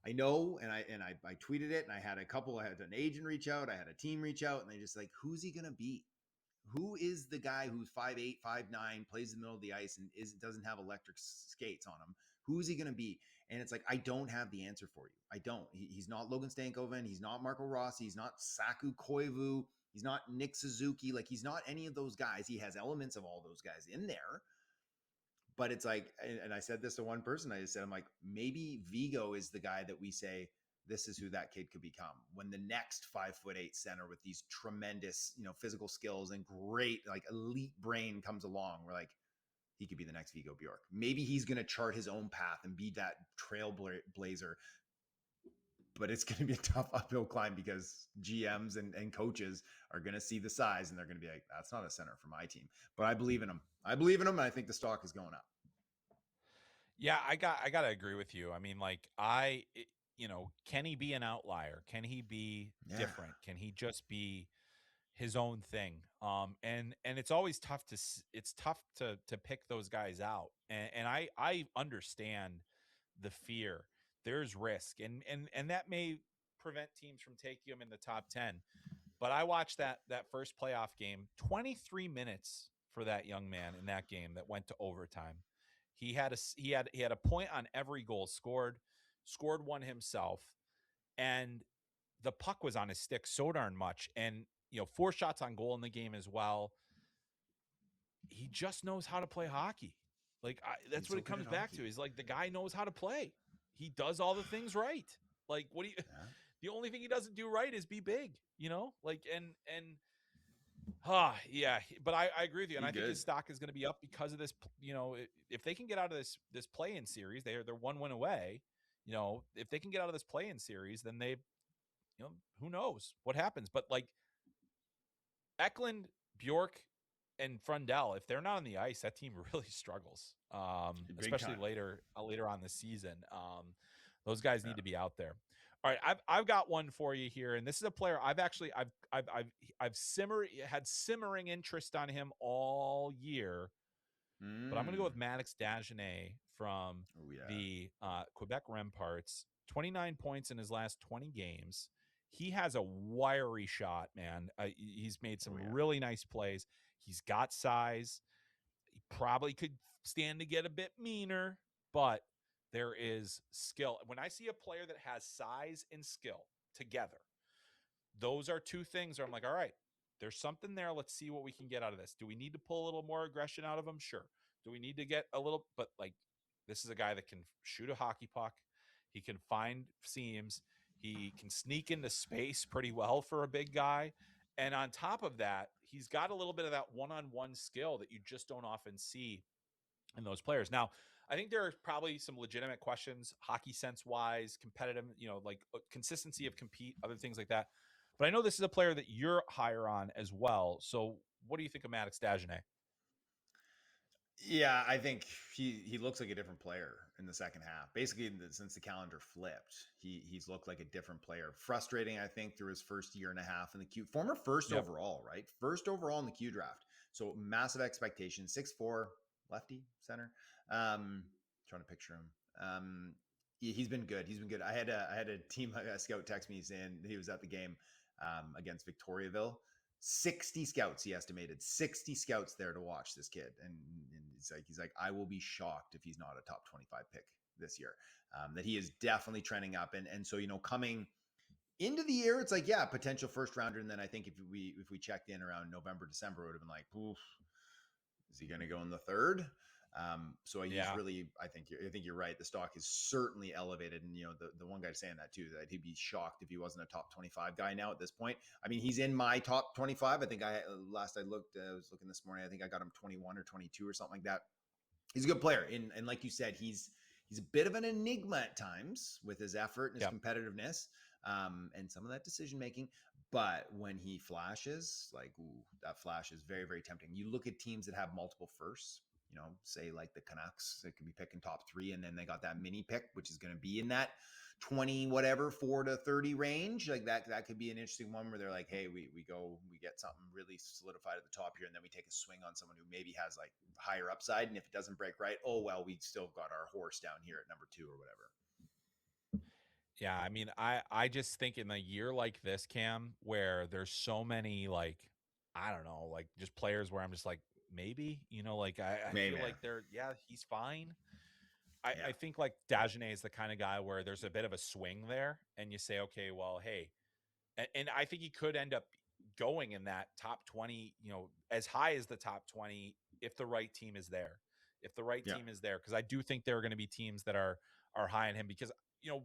I know, and I tweeted it, and I had an agent reach out, I had a team reach out, and they just like, who's he gonna beat? Who is the guy who's 5'8", 5'9", plays in the middle of the ice and doesn't have electric skates on him? Who is he going to be? And it's like, I don't have the answer for you. I don't. He's not Logan Stankoven. He's not Marco Rossi. He's not Saku Koivu. He's not Nick Suzuki. Like, he's not any of those guys. He has elements of all those guys in there. But it's like, and I said this to one person, I just said, I'm like, maybe Vigo is the guy that we say, this is who that kid could become when the next 5'8" center with these tremendous, physical skills and great, like elite brain comes along. We're like, he could be the next Vigo Bjork. Maybe he's going to chart his own path and be that trailblazer, but it's going to be a tough uphill climb because GMs and coaches are going to see the size and they're going to be like, that's not a center for my team. But I believe in him. And I think the stock is going up. Yeah, I got to agree with you. I mean, like can he be an outlier? Can he be different? Can he just be his own thing? And it's always tough to pick those guys out. And I understand the fear. There's risk, and that may prevent teams from taking him in the top 10. But I watched that first playoff game, 23 minutes for that young man in that game that went to overtime. He had a point on every goal scored one himself, and the puck was on his stick so darn much, and 4 shots on goal in the game as well. He just knows how to play hockey. Like that's what it comes back to. Is like the guy knows how to play. He does all the things right. Like what do you? Yeah. The only thing he doesn't do right is be big. Like yeah. But I agree with you, and I think his stock is going to be up because of this. If they can get out of this play-in series, they're 1 win away. If they can get out of this play-in series, then they, who knows what happens. But like Eklund, Bjork, and Frundell, if they're not on the ice, that team really struggles, especially later on this season. Those guys need to be out there. All right, I've got one for you here, and this is a player I've had simmering interest on him all year, but I'm going to go with Maddox Dagenet from the Quebec Remparts. 29 points in his last 20 games. He has a wiry shot, man. He's made some really nice plays. He's got size. He probably could stand to get a bit meaner, but there is skill. When I see a player that has size and skill together, those are two things where I'm like, all right, there's something there. Let's see what we can get out of this. Do we need to pull a little more aggression out of him? Sure. Do we need to get a little, but like, this is a guy that can shoot a hockey puck. He can find seams. He can sneak into space pretty well for a big guy. And on top of that, he's got a little bit of that one-on-one skill that you just don't often see in those players. Now, I think there are probably some legitimate questions, hockey sense wise, competitive, like consistency of compete, other things like that. But I know this is a player that you're higher on as well. So what do you think of Maddox Dagenet? Yeah, I think he looks like a different player in the second half. Basically, since the calendar flipped, he's looked like a different player. Frustrating, I think, through his first year and a half in the Q. Former first overall, right? First overall in the Q draft. So massive expectations. 6'4", lefty center. Trying to picture him. He's been good. He's been good. I had a team a scout text me saying he was at the game against Victoriaville. 60 scouts, he estimated 60 scouts there to watch this kid, and he's like I will be shocked if he's not a top 25 pick this year. That he is definitely trending up, and so coming into the year, it's like potential first rounder, and then I think if we checked in around November, December, it would have been like, oof, is he going to go in the third? So he's really, I think you're right. The stock is certainly elevated. And, the one guy saying that too, that he'd be shocked if he wasn't a top 25 guy now at this point. I mean, he's in my top 25. I think last I looked, I was looking this morning, I think I got him 21 or 22 or something like that. He's a good player. And like you said, he's a bit of an enigma at times with his effort and his competitiveness, and some of that decision-making. But when he flashes, like, that flash is very, very tempting. You look at teams that have multiple firsts, say like the Canucks, that could be picking top 3, and then they got that mini pick, which is going to be in that 4 to 30 range. Like that could be an interesting one where they're like, hey, we get something really solidified at the top here, and then we take a swing on someone who maybe has like higher upside. And if it doesn't break right, oh, well, we still got our horse down here at number 2 or whatever. Yeah, I mean, I just think in a year like this, Cam, where there's so many like I don't know, like just players where I'm just like, maybe, like I feel Maybe. like he's fine. Yeah. I think like Dagenet is the kind of guy where there's a bit of a swing there, and you say, okay, well, hey, and I think he could end up going in that top 20, as high as the top 20 if the right team is there. If the right Yeah. team is there, because I do think there are going to be teams that are high on him, because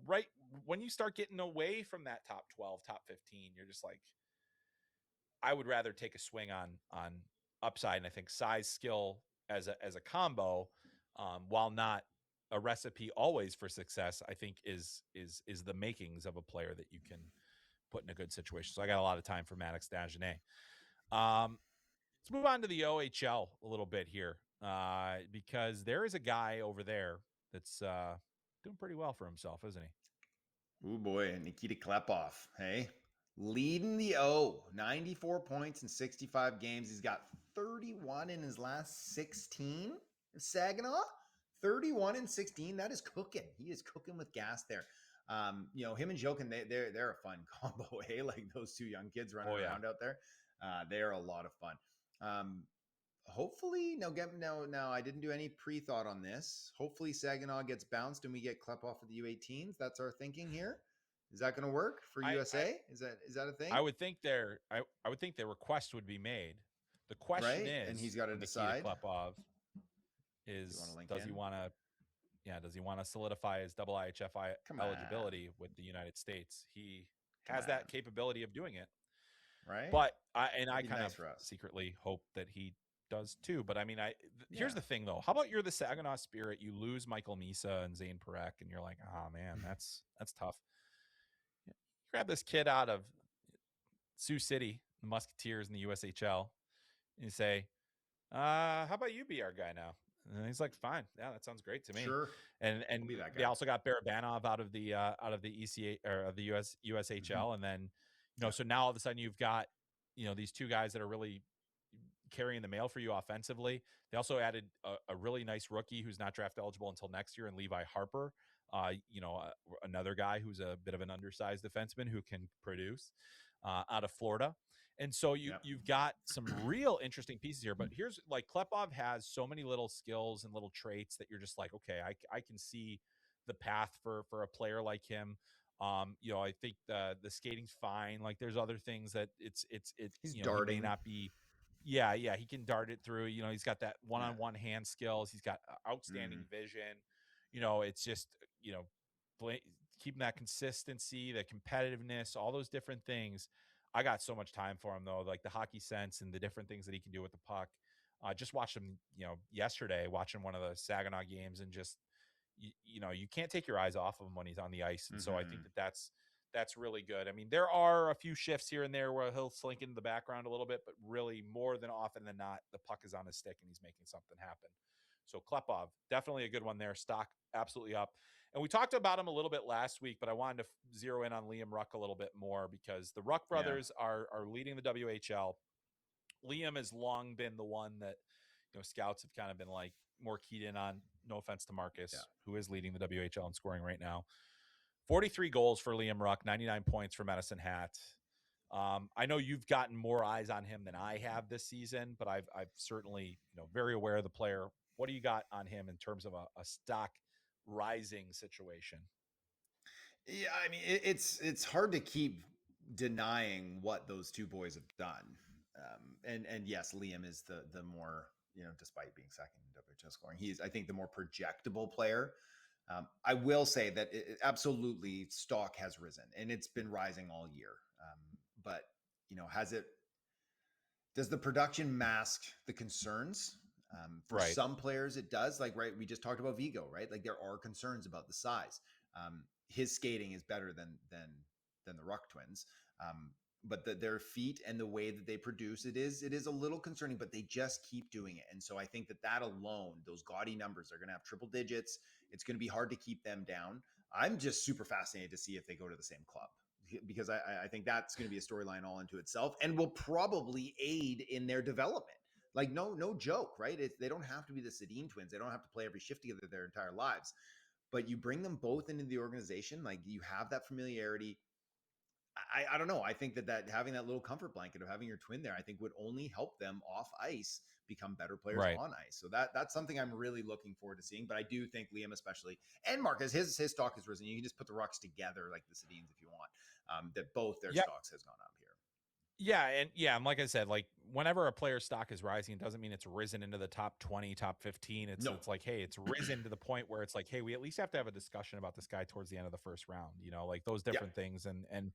right when you start getting away from that top 12, top 15, you're just like, I would rather take a swing on upside, and I think size, skill as a combo, while not a recipe always for success, I think is the makings of a player that you can put in a good situation. So I got a lot of time for Maddox Dagenet. Let's move on to the OHL a little bit here, because there is a guy over there that's doing pretty well for himself, isn't he? Oh boy, Nikita Klepov, hey? Leading the O, 94 points in 65 games. He's got 31 in his last 16. Saginaw, 31 and 16. That is cooking. He is cooking with gas there. Him and Jokin, they're a fun combo, hey? Like those two young kids running Oh yeah. around out there. They're a lot of fun. Hopefully, now I didn't do any pre-thought on this. Hopefully Saginaw gets bounced and we get Klep off of the U18s. That's our thinking here. Is that going to work for I USA? Is that a thing? I would think I would think the request would be made. The question Right? And he's is got to for Nikita decide. Klepov Do you want is, to link does he in? want to does he want to solidify his double IHF Come on. eligibility with the United States? He Come has on. that capability of doing it. Right? But I That'd be kind nice of for us. secretly hope that he does too. But I mean, Yeah. here's the thing though. How about you're the Saginaw Spirit? You lose Michael Misa and Zane Parekh, and you're like, oh man, that's tough. You grab this kid out of Sioux City, the Musketeers in the USHL, and you say, how about you be our guy now? And he's like, fine, yeah, that sounds great to me. Sure. And I'll be that they guy. also got Barabanov out of the ECA or of the USHL, and then Yeah. so now all of a sudden you've got these two guys that are really carrying the mail for you offensively. They also added a really nice rookie who's not draft eligible until next year, and Levi Harper. Another guy who's a bit of an undersized defenseman who can produce out of Florida. And so you've got some real interesting pieces here. But here's like Klepov has so many little skills and little traits that you're just like, okay, I can see the path for a player like him. I think the skating's fine. Like there's other things that it's He's he may darting. not be. Yeah, he can dart it through. He's got that one-on-one hand skills. He's got outstanding vision. It's just keeping that consistency, the competitiveness, all those different things. I got so much time for him though, like the hockey sense and the different things that he can do with the puck. Just watched him, yesterday, watching one of the Saginaw games, and just you can't take your eyes off of him when he's on the ice. And so I think that's really good. I mean, there are a few shifts here and there where he'll slink into the background a little bit, but really more than often than not, the puck is on his stick and he's making something happen. So Klepov, definitely a good one there. Stock absolutely up. And we talked about him a little bit last week, but I wanted to zero in on Liam Ruck a little bit more, because the Ruck brothers are leading the WHL. Liam has long been the one that scouts have kind of been like more keyed in on. No offense to Marcus, who is leading the WHL in scoring right now. 43 goals for Liam Ruck, 99 points for Medicine Hat. I know you've gotten more eyes on him than I have this season, but I've certainly very aware of the player. What do you got on him in terms of a stock rising situation? Yeah, I mean, it's hard to keep denying what those two boys have done. And yes, Liam is the more, despite being second in WHL scoring, he's, I think, the more projectable player. I will say that absolutely stock has risen, and it's been rising all year. But does the production mask the concerns? For Right. some players, it does. Like, right, we just talked about Vigo, right? Like, there are concerns about the size. His skating is better than the Ruck twins, but their feet and the way that they produce it is a little concerning. But they just keep doing it, and so I think that alone, those gaudy numbers, are going to have triple digits. It's going to be hard to keep them down. I'm just super fascinated to see if they go to the same club, because I think that's going to be a storyline all into itself, and will probably aid in their development. Like, no joke, right? They don't have to be the Sedin twins. They don't have to play every shift together their entire lives. But you bring them both into the organization, like you have that familiarity. I don't know. I think that having that little comfort blanket of having your twin there, I think would only help them off ice become better players Right. on ice. So that's something I'm really looking forward to seeing. But I do think Liam, especially, and Marcus, his stock has risen. You can just put the Rucks together like the Sedins if you want. That both their Yeah. stocks has gone up here. Yeah, and like I said, like whenever a player's stock is rising, it doesn't mean it's risen into the top 20, top 15. No. It's like, hey, it's risen to the point where it's like, hey, we at least have to have a discussion about this guy towards the end of the first round, like those Yeah. different things. And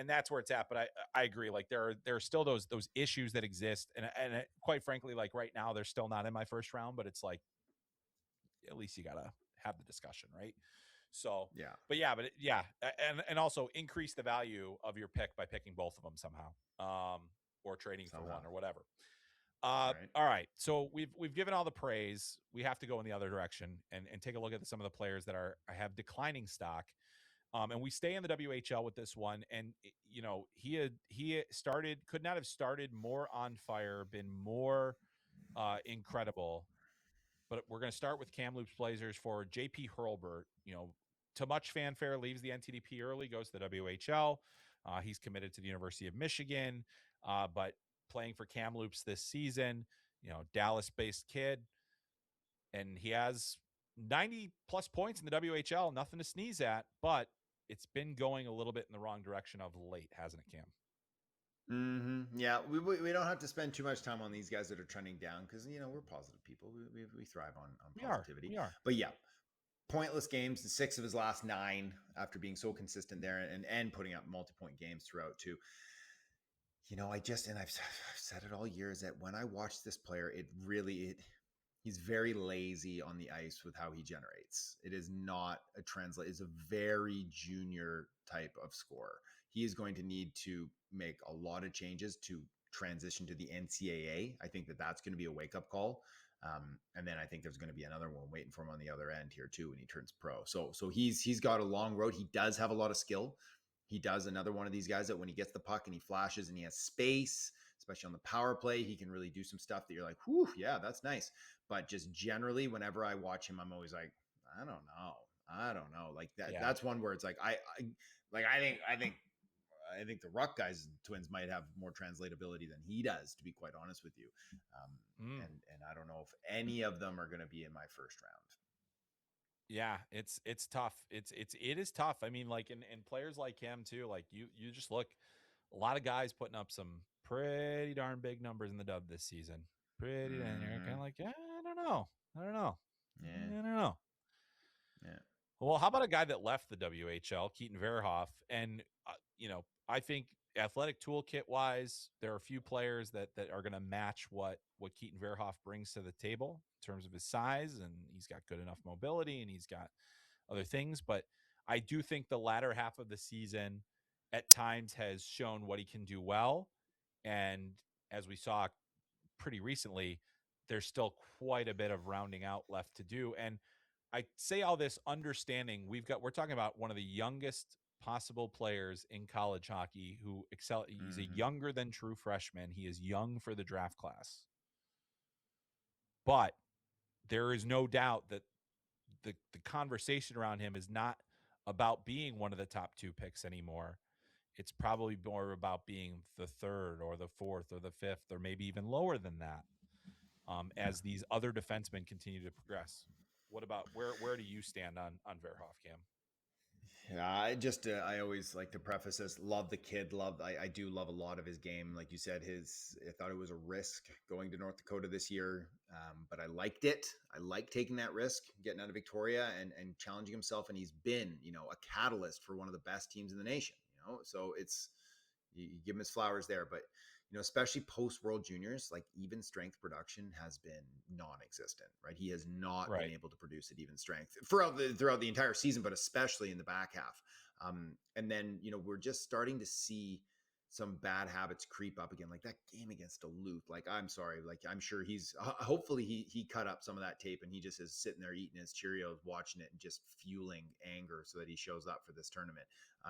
that's where it's at. But I agree. Like there are still those issues that exist. And quite frankly, like right now, they're still not in my first round, but it's like at least you gotta have the discussion, right? So Yeah. and also increase the value of your pick by picking both of them somehow, or trading for one or whatever. Right. All right. So we've given all the praise. We have to go in the other direction and take a look at some of the players that have declining stock. And we stay in the WHL with this one. And he could not have started more on fire, been more incredible. But we're going to start with Kamloops Blazers for JP Hurlburt. To much fanfare, leaves the NTDP early, goes to the WHL. He's committed to the University of Michigan, but playing for Kamloops this season, Dallas-based kid, and he has 90 plus points in the WHL, nothing to sneeze at, but it's been going a little bit in the wrong direction of late, hasn't it, Cam? Mm-hmm. Yeah, we don't have to spend too much time on these guys that are trending down because we're positive people. We thrive on positivity. We are. But yeah, pointless games. The 6 of his last 9 after being so consistent there and putting up multi-point games throughout too. I've said it all year is that when I watch this player, he's very lazy on the ice with how he generates. It is not a translate. It's a very junior type of scorer. He is going to need to make a lot of changes to transition to the NCAA. I think that's going to be a wake-up call. And then I think there's going to be another one waiting for him on the other end here too when he turns pro. So he's got a long road. He does have a lot of skill. He does another one of these guys that when he gets the puck and he flashes and he has space, especially on the power play, he can really do some stuff that you're like, whew, yeah, that's nice. But just generally, whenever I watch him, I'm always like, I don't know. Like that. Yeah. That's one where it's like I think the Ruck guys twins might have more translatability than he does, to be quite honest with you. And I don't know if any of them are going to be in my first round. Yeah, it's tough. It is tough. I mean, like in players like him too, like you just look, a lot of guys putting up some pretty darn big numbers in the dub this season. Pretty darn, you're kind of like, yeah, I don't know. Yeah. I don't know. Yeah. Well, how about a guy that left the WHL, Keaton Verhoff? And, I think athletic toolkit wise, there are a few players that are going to match what Keaton Verhoff brings to the table in terms of his size, and he's got good enough mobility and he's got other things. But I do think the latter half of the season at times has shown what he can do well. And as we saw pretty recently, there's still quite a bit of rounding out left to do. And I say all this understanding we're talking about one of the youngest possible players in college hockey who excel. He's a younger than true freshman. He is young for the draft class. But there is no doubt that the conversation around him is not about being one of the top 2 picks anymore. It's probably more about being the 3rd or the 4th or the 5th or maybe even lower than that, as these other defensemen continue to progress. What about where do you stand on Verhoff, Cam? Yeah, I always like to preface this. Love the kid. I do love a lot of his game. Like you said, I thought it was a risk going to North Dakota this year, but I liked it. I like taking that risk, getting out of Victoria and challenging himself. And he's been, a catalyst for one of the best teams in the nation. So you give him his flowers there, but especially post World Juniors, like even strength production has been non-existent, right? He has not been able to produce at even strength throughout the entire season, but especially in the back half. And then, we're just starting to see some bad habits creep up again, like that game against Duluth. Like, I'm sorry, like I'm sure hopefully he cut up some of that tape and he just is sitting there eating his Cheerios, watching it and just fueling anger so that he shows up for this tournament.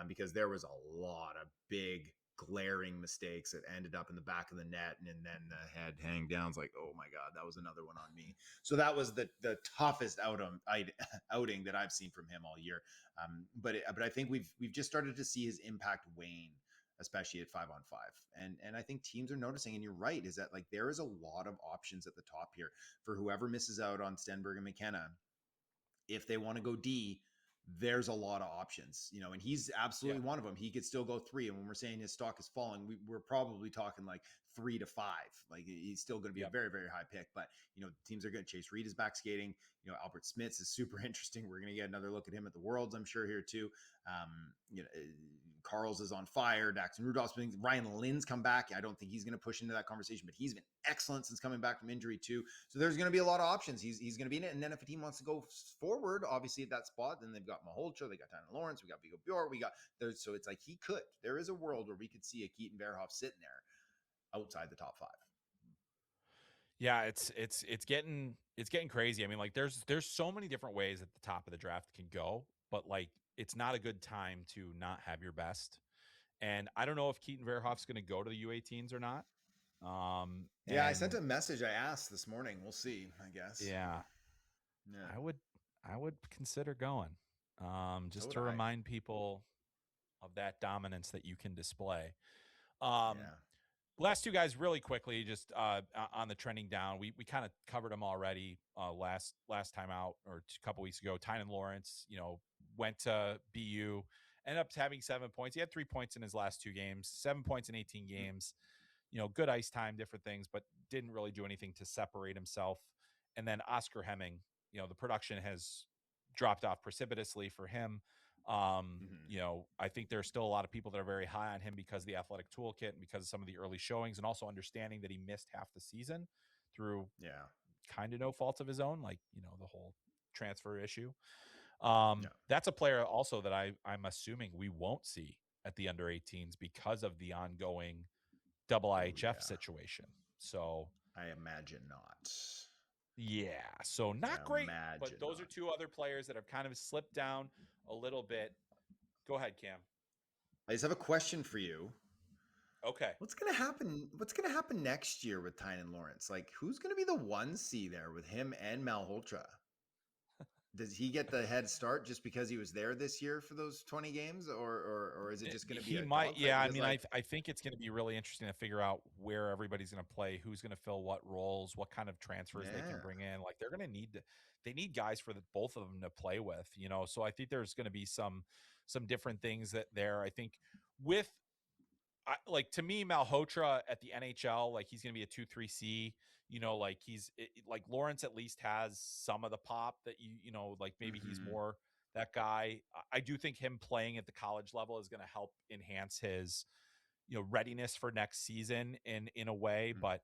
Because there was a lot of big glaring mistakes that ended up in the back of the net and then the head hang down. It's like, oh my God, that was another one on me. So that was the toughest outing that I've seen from him all year. But I think we've just started to see his impact wane especially at 5-on-5. And I think teams are noticing, and you're right, is that like there is a lot of options at the top here for whoever misses out on Stenberg and McKenna. If they want to go D, there's a lot of options, and he's absolutely one of them. He could still go 3. And when we're saying his stock is falling, we're probably talking like 3 to 5. Like he's still going to be a very, very high pick. But, teams are good. Chase Reed is back skating. Albert Smits is super interesting. We're going to get another look at him at the Worlds, I'm sure, here too. Carls is on fire. Daxton Rudolph's been, Ryan Lynn's come back. I don't think he's going to push into that conversation, but he's been excellent since coming back from injury too. So there's going to be a lot of options. He's going to be in it. And then if a team wants to go forward, obviously at that spot, then they've got Malholtra, they got Tyler Lawrence, we got Vigo Bjork, so it's like there is a world where we could see a Keaton Verhoff sitting there outside the top 5. Yeah, it's getting crazy. I mean, like there's so many different ways that the top of the draft can go, but like it's not a good time to not have your best. And I don't know if Keaton Verhoff's going to go to the U18s or not. Yeah, I sent a message. I asked this morning. We'll see, I guess. Yeah. I would consider going. Just to remind people of that dominance that you can display. Last 2 guys really quickly, just on the trending down. We kind of covered them already last time out, or a couple weeks ago. Tynan Lawrence, went to BU, ended up having 7 points. He had 3 points in his last 2 games, 7 points in 18 games. Good ice time, different things, but didn't really do anything to separate himself. And then Oscar Hemming, the production has dropped off precipitously for him. I think there's still a lot of people that are very high on him because of the athletic toolkit and because of some of the early showings, and also understanding that he missed half the season through kind of no fault of his own, like, the whole transfer issue. That's a player also that I'm assuming we won't see at the under 18s because of the ongoing double IHF situation. So I imagine not. Yeah, so not great, but those are 2 other players that have kind of slipped down a little bit. Go ahead, Cam. I just have a question for you. Okay. What's going to happen? What's going to happen next year with Tynan Lawrence? Like, who's going to be the 1C there with him and Malholtra? Does he get the head start just because he was there this year for those 20 games, or is it just going to be? He might. Yeah, I mean, I think it's going to be really interesting to figure out where everybody's going to play, who's going to fill what roles, what kind of transfers they can bring in. Like they're going to they need guys for both of them to play with, So I think there's going to be some different things that there. I think with like, to me, Malhotra at the NHL, like he's going to be a 2-3C. Like like Lawrence at least has some of the pop that like maybe he's more that guy. I do think him playing at the college level is going to help enhance his, readiness for next season in a way. But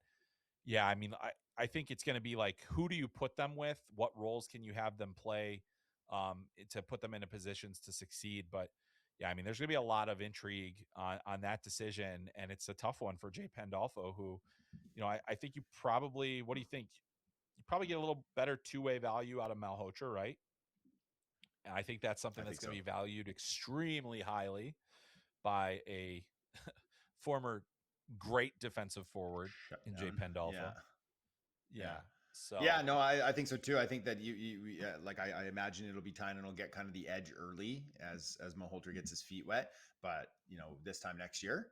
yeah, I mean, I think it's going to be like, who do you put them with? What roles can you have them play to put them into positions to succeed? But yeah, I mean, there's going to be a lot of intrigue on that decision, and it's a tough one for Jay Pandolfo, who, I think you probably, what do you think? You probably get a little better 2-way value out of Malhotra, right? And I think that's something that's going to be valued extremely highly by a former great defensive forward in Jay Pandolfo. Yeah. So yeah, no, I think so too. I think that like I imagine it'll be Tynan will get kind of the edge early as Malholtra gets his feet wet. But this time next year,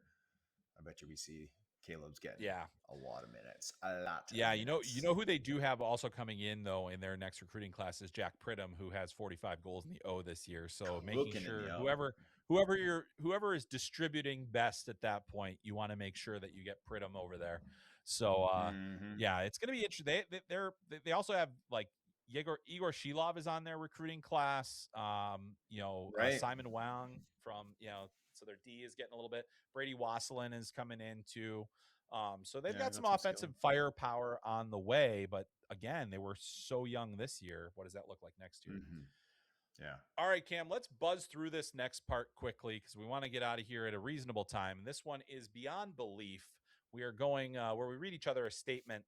I bet you we see Caleb's getting a lot of minutes. A lot. Yeah, you know who they do have also coming in though in their next recruiting class is Jack Pridham, who has 45 goals in the O this year. So making sure whoever is distributing best at that point, you want to make sure that you get Pridham over there. So yeah, it's going to be interesting. They also have like Igor Shilov is on their recruiting class. Simon Wang from so their D is getting a little bit. Brady Wasselin is coming in too. So they've got some offensive firepower on the way, but again, they were so young this year. What does that look like next year? Yeah. All right, Cam, let's buzz through this next part quickly because we want to get out of here at a reasonable time. And this one is beyond belief. We are going where we read each other a statement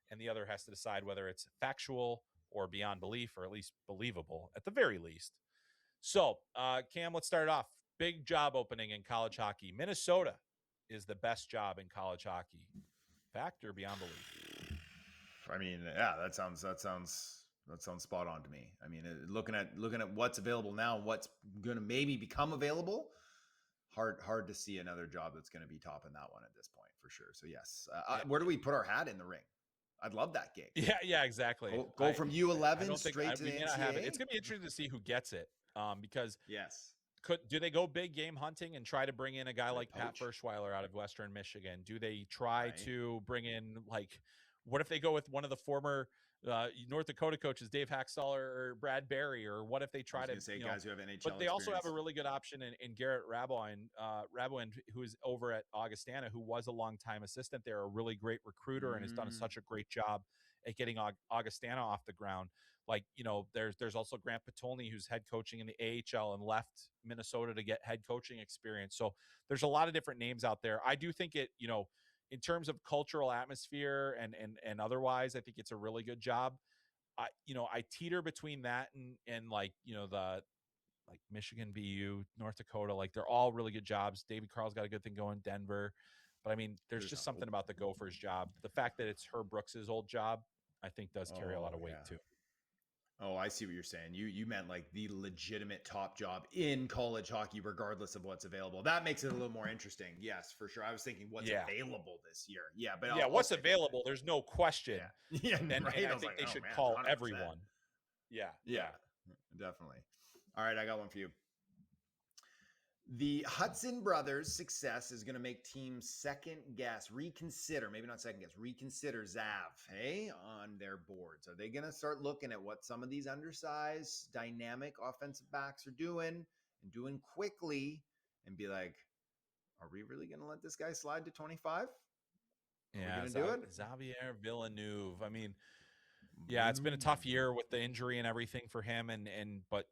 and the other has to decide whether it's factual or beyond belief, or at least believable at the very least. So, Cam, let's start off. Big job opening in college hockey. Minnesota is the best job in college hockey. Fact or beyond belief? I mean, yeah, that sounds spot on to me. I mean, looking at what's available now, what's going to maybe become available. hard to see another job that's going to be topping that one at this point for sure. So yes, Yeah, where do we put our hat in the ring? I'd love that gig. yeah, exactly. Go from I U11 don't think straight to we the may not have it. It's NCAA. going to be interesting to see who gets it, because Yes, do they go big game hunting and try to bring in a guy do they like Pat poach? Ferschweiler out of Western Michigan? Do they try Right. to bring in, like, what if they go with one of the former North Dakota coaches, Dave Hackstall or Brad Berry, or what if they I try was to, going to say guys who have but NHL they also have a experience. really good option in Garrett Raboin, who is over at Augustana, who was a longtime assistant there, a really great recruiter, and has done such a great job at getting Augustana off the ground. Like, there's also Grant Patolny, who's head coaching in the AHL and left Minnesota to get head coaching experience. So there's a lot of different names out there. I do think it, in terms of cultural atmosphere and otherwise, I think it's a really good job. I teeter between that and like, the like Michigan, BU, North Dakota, like they're all really good jobs. David Carl's got a good thing going, Denver. But I mean, there's There's just hope. something about the Gophers job. The fact that it's Herb Brooks's old job, I think does carry a lot of weight too. Oh, I see what you're saying. You meant like the legitimate top job in college hockey, regardless of what's available. That makes it a little more interesting. Yes, for sure. I was thinking what's available this year. Yeah, but yeah, I'll what's second that. available? There's no question. Yeah, yeah, And right. I I was think like, they oh should man, call 100%. everyone. Yeah. Definitely. All right, I got one for you. The Hutson brothers' success is going to make teams reconsider Zav, hey, on their boards. Are they going to start looking at what some of these undersized, dynamic offensive backs are doing and doing quickly and be like, are we really going to let this guy slide to 25? Are we going to do it? Xavier Villeneuve. I mean, yeah, it's been a tough year with the injury and everything for him, but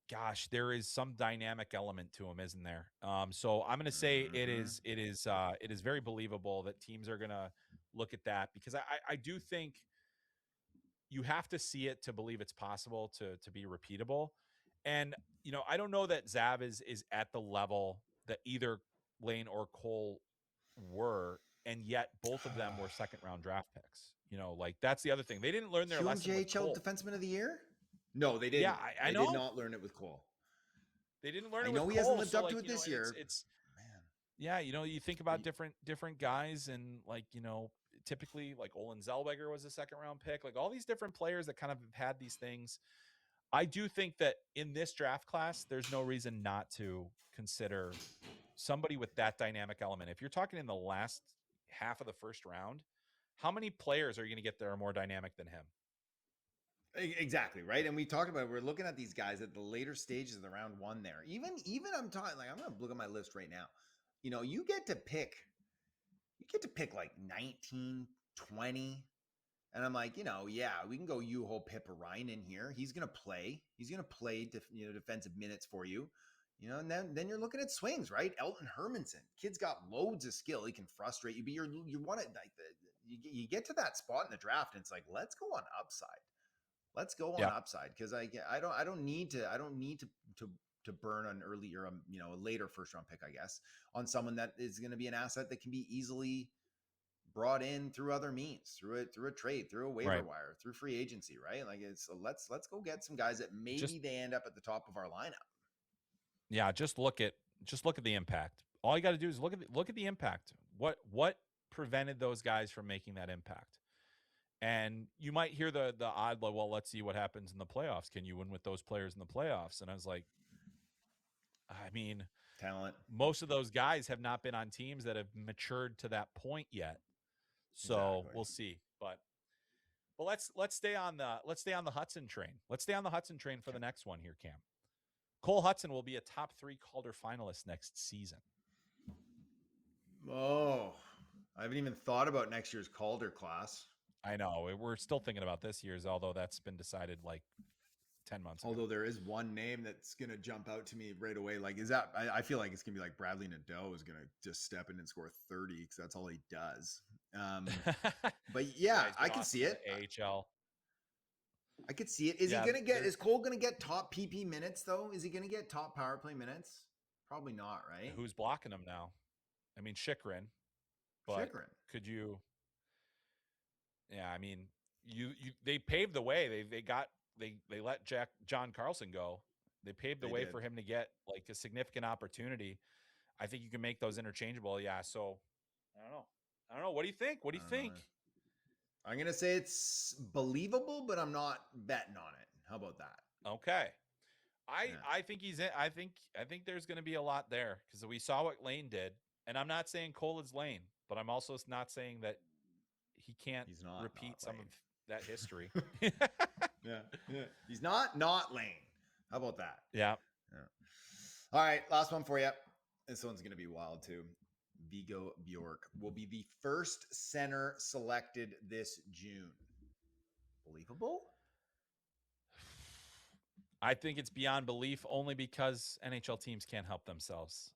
gosh, there is some dynamic element to him, isn't there? So I'm going to say it is very believable that teams are going to look at that, because I do think you have to see it to believe it's possible to be repeatable. And I don't know that Zav is at the level that either Lane or Cole were, and yet both of them were second round draft picks. Like that's the other thing. They didn't learn their lesson with QMJHL Cole. Defenseman of the Year? No, they didn't. Yeah, I know. They did not learn it with Cole. They didn't learn I it know with he hasn't Cole. lived So up to like, it this year. it's Man. yeah, you think about different guys, and like, typically like Olin Zellweger was a second round pick, like all these different players that kind of have had these things. I do think that in this draft class, there's no reason not to consider somebody with that dynamic element. If you're talking in the last half of the first round, how many players are you going to get that are more dynamic than him? Exactly, right. And we talked about, we're looking at these guys at the later stages of the round one there. Even I'm talking, like, I'm going to look at my list right now. You get to pick like 19, 20. And I'm like, yeah, we can go Juho Piparainen here. He's going to play. He's going to play defensive minutes for you. And then you're looking at swings, right? Elton Hermanson, kid's got loads of skill. He can frustrate you, but you want it like you get to that spot in the draft, and it's like, let's go on upside. Let's go on upside, because I don't need to burn an early or a later first round pick, I guess, on someone that is going to be an asset that can be easily brought in through other means, through a trade, through a waiver wire, through free agency, right? Like let's go get some guys that maybe they end up at the top of our lineup. Yeah, just look at the impact. All you got to do is look at the impact. What prevented those guys from making that impact? And you might hear the odd, like, well, let's see what happens in the playoffs. Can you win with those players in the playoffs? And I was like, I mean, talent. Most of those guys have not been on teams that have matured to that point yet. So we'll see. But let's stay on the Hutson train. Let's stay on the Hutson train for the next one here, Cam. Cole Hutson will be a top 3 Calder finalist next season. Oh, I haven't even thought about next year's Calder class. I know. We're still thinking about this year's, although that's been decided like 10 months ago. Although there is one name that's going to jump out to me right away. Like, I feel like it's going to be like Bradley Nadeau is going to just step in and score 30 because that's all he does. But yeah, I can see it. AHL. I could see it. Is Cole going to get top PP minutes though? Is he going to get top power play minutes? Probably not, right? Who's blocking him now? I mean, Chychrun. But could you? Yeah, I mean, they paved the way. They let John Carlson go. They paved the way for him to get like a significant opportunity. I think you can make those interchangeable. Yeah. So I don't know. I don't know. What do you think? What do you I don't know. think? I'm gonna say it's believable, but I'm not betting on it. How about that? Okay. Yeah. I think he's in. I think there's going to be a lot there because we saw what Lane did, and I'm not saying Cole is Lane, but I'm also not saying that he can't He's not repeat some of Lane. that history. Yeah. He's not Lane. How about that? Yeah. Yeah. All right, last one for you. This one's gonna be wild too. Vigo Bjork will be the first center selected this June. Believable? I think it's beyond belief only because NHL teams can't help themselves.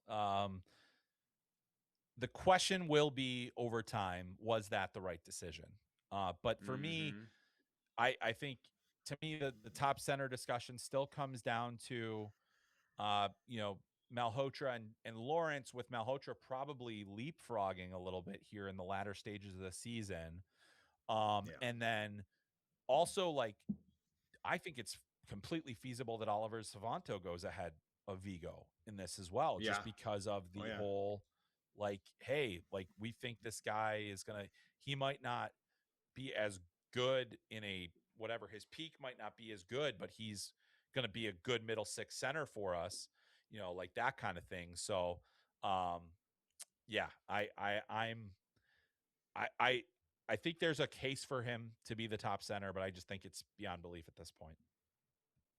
The question will be over time, was that the right decision? But for me, Mm-hmm. I think to me, the top center discussion still comes down to, you know, Malhotra and Lawrence, with Malhotra probably leapfrogging a little bit here in the latter stages of the season. Yeah. And then also, like, I think it's completely feasible that Oliver Savanto goes ahead of Vigo in this as well, Yeah. just because of Oh the yeah. whole, like, hey, like, we think this guy is he might not be as good in a whatever, his peak might not be as good, but he's gonna be a good middle six center for us, you know, like that kind of thing. So um yeah, I I think there's a case for him to be the top center, but I just think it's beyond belief at this point.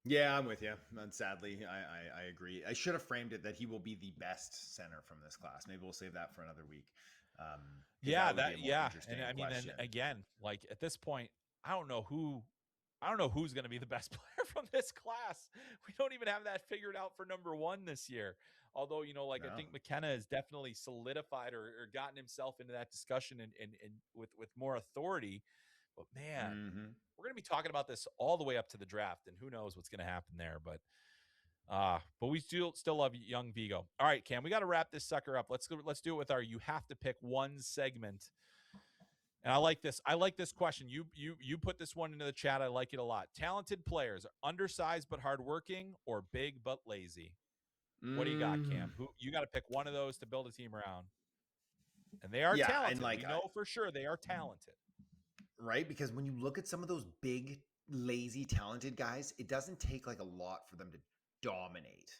Yeah, I'm with you. And sadly, I agree. I should have framed it that he will be the best center from this class. Maybe we'll save that for another week. Because Yeah, that would be a that more yeah, and interesting I mean, then question. again, like at this point, I don't know who's going to be the best player from this class. We don't even have that figured out for number one this year. Although, you know, like I No. think McKenna has definitely solidified or gotten himself into that discussion and with more authority. But man, Mm-hmm. we're going to be talking about this all the way up to the draft, and who knows what's going to happen there. But we still love young Vigo. All right, Cam, we got to wrap this sucker up. Let's do it with our you have to pick one segment. And I like this. I like this question. You put this one into the chat. I like it a lot. Talented players, undersized but hardworking, or big but lazy. What do you got, Mm, Cam? Who you got to pick one of those to build a team around? And they are yeah, and talented. like We know for sure they are talented. right, because when you look at some of those big, lazy, talented guys, it doesn't take like a lot for them to dominate.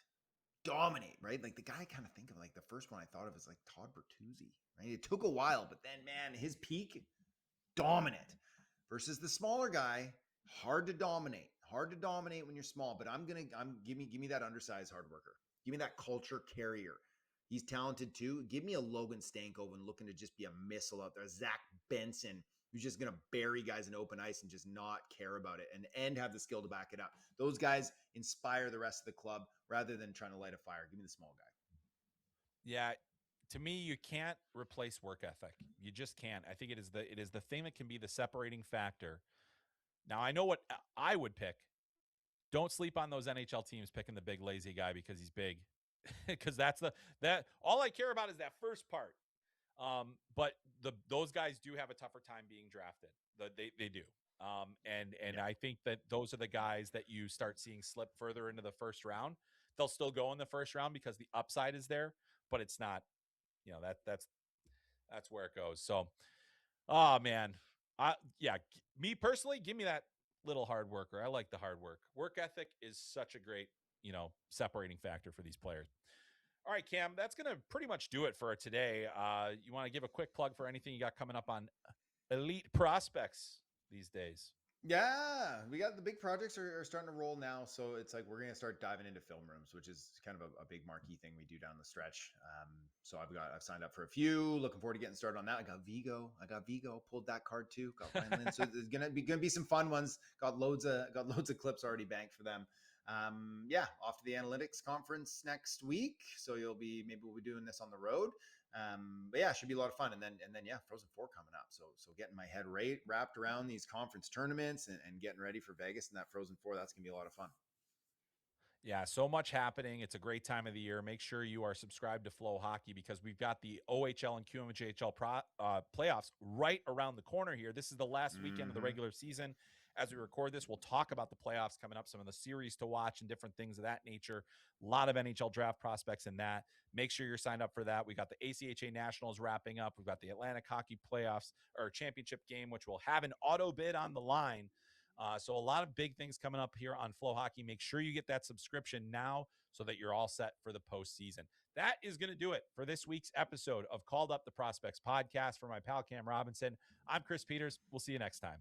Dominate, right? Like the guy I kind of think of, like the first one I thought of is like Todd Bertuzzi, right? It took a while, but then man, his peak, dominant. Versus the smaller guy, hard to dominate. Hard to dominate when you're small, but give me that undersized hard worker. Give me that culture carrier. He's talented too. Give me a Logan Stankoven looking to just be a missile out there. Zach Benson, who's just going to bury guys in open ice and just not care about it and have the skill to back it up. Those guys inspire the rest of the club rather than trying to light a fire. Give me the small guy. Yeah, to me, you can't replace work ethic. You just can't. I think it is the thing that can be the separating factor. Now, I know what I would pick. Don't sleep on those NHL teams picking the big lazy guy because he's big, because that all I care about is that first part. But those guys do have a tougher time being drafted. They do. And Yeah. I think that those are the guys that you start seeing slip further into the first round. They'll still go in the first round because the upside is there, but it's not. You know that's where it goes. So, oh man, yeah. Me personally, give me that little hard worker. I like the hard work. Work ethic is such a great, separating factor for these players. All right, Cam, that's going to pretty much do it for today. You want to give a quick plug for anything you got coming up on elite prospects these days? Yeah, we got the big projects are starting to roll now. So it's like we're going to start diving into film rooms, which is kind of a big marquee thing we do down the stretch. So I've signed up for a few. Looking forward to getting started on that. I got Vigo. Pulled that card too. Got Ryan Lynn. So there's gonna be some fun ones. Got loads of clips already banked for them. Yeah, off to the analytics conference next week. So maybe we'll be doing this on the road. But yeah, it should be a lot of fun. And then yeah, Frozen Four coming up. So getting my head wrapped around these conference tournaments and getting ready for Vegas and that Frozen Four, that's gonna be a lot of fun. Yeah, so much happening. It's a great time of the year. Make sure you are subscribed to FloHockey because we've got the OHL and QMJHL playoffs right around the corner here. This is the last weekend of the Mm-hmm. regular season. as we record this. We'll talk about the playoffs coming up, some of the series to watch and different things of that nature. A lot of NHL draft prospects in that. Make sure you're signed up for that. We got the ACHA Nationals wrapping up. We've got the Atlantic Hockey Playoffs or championship game, which will have an auto bid on the line. So a lot of big things coming up here on FloHockey. Make sure you get that subscription now so that you're all set for the postseason. That is going to do it for this week's episode of Called Up the Prospects podcast. For my pal Cam Robinson, I'm Chris Peters. We'll see you next time.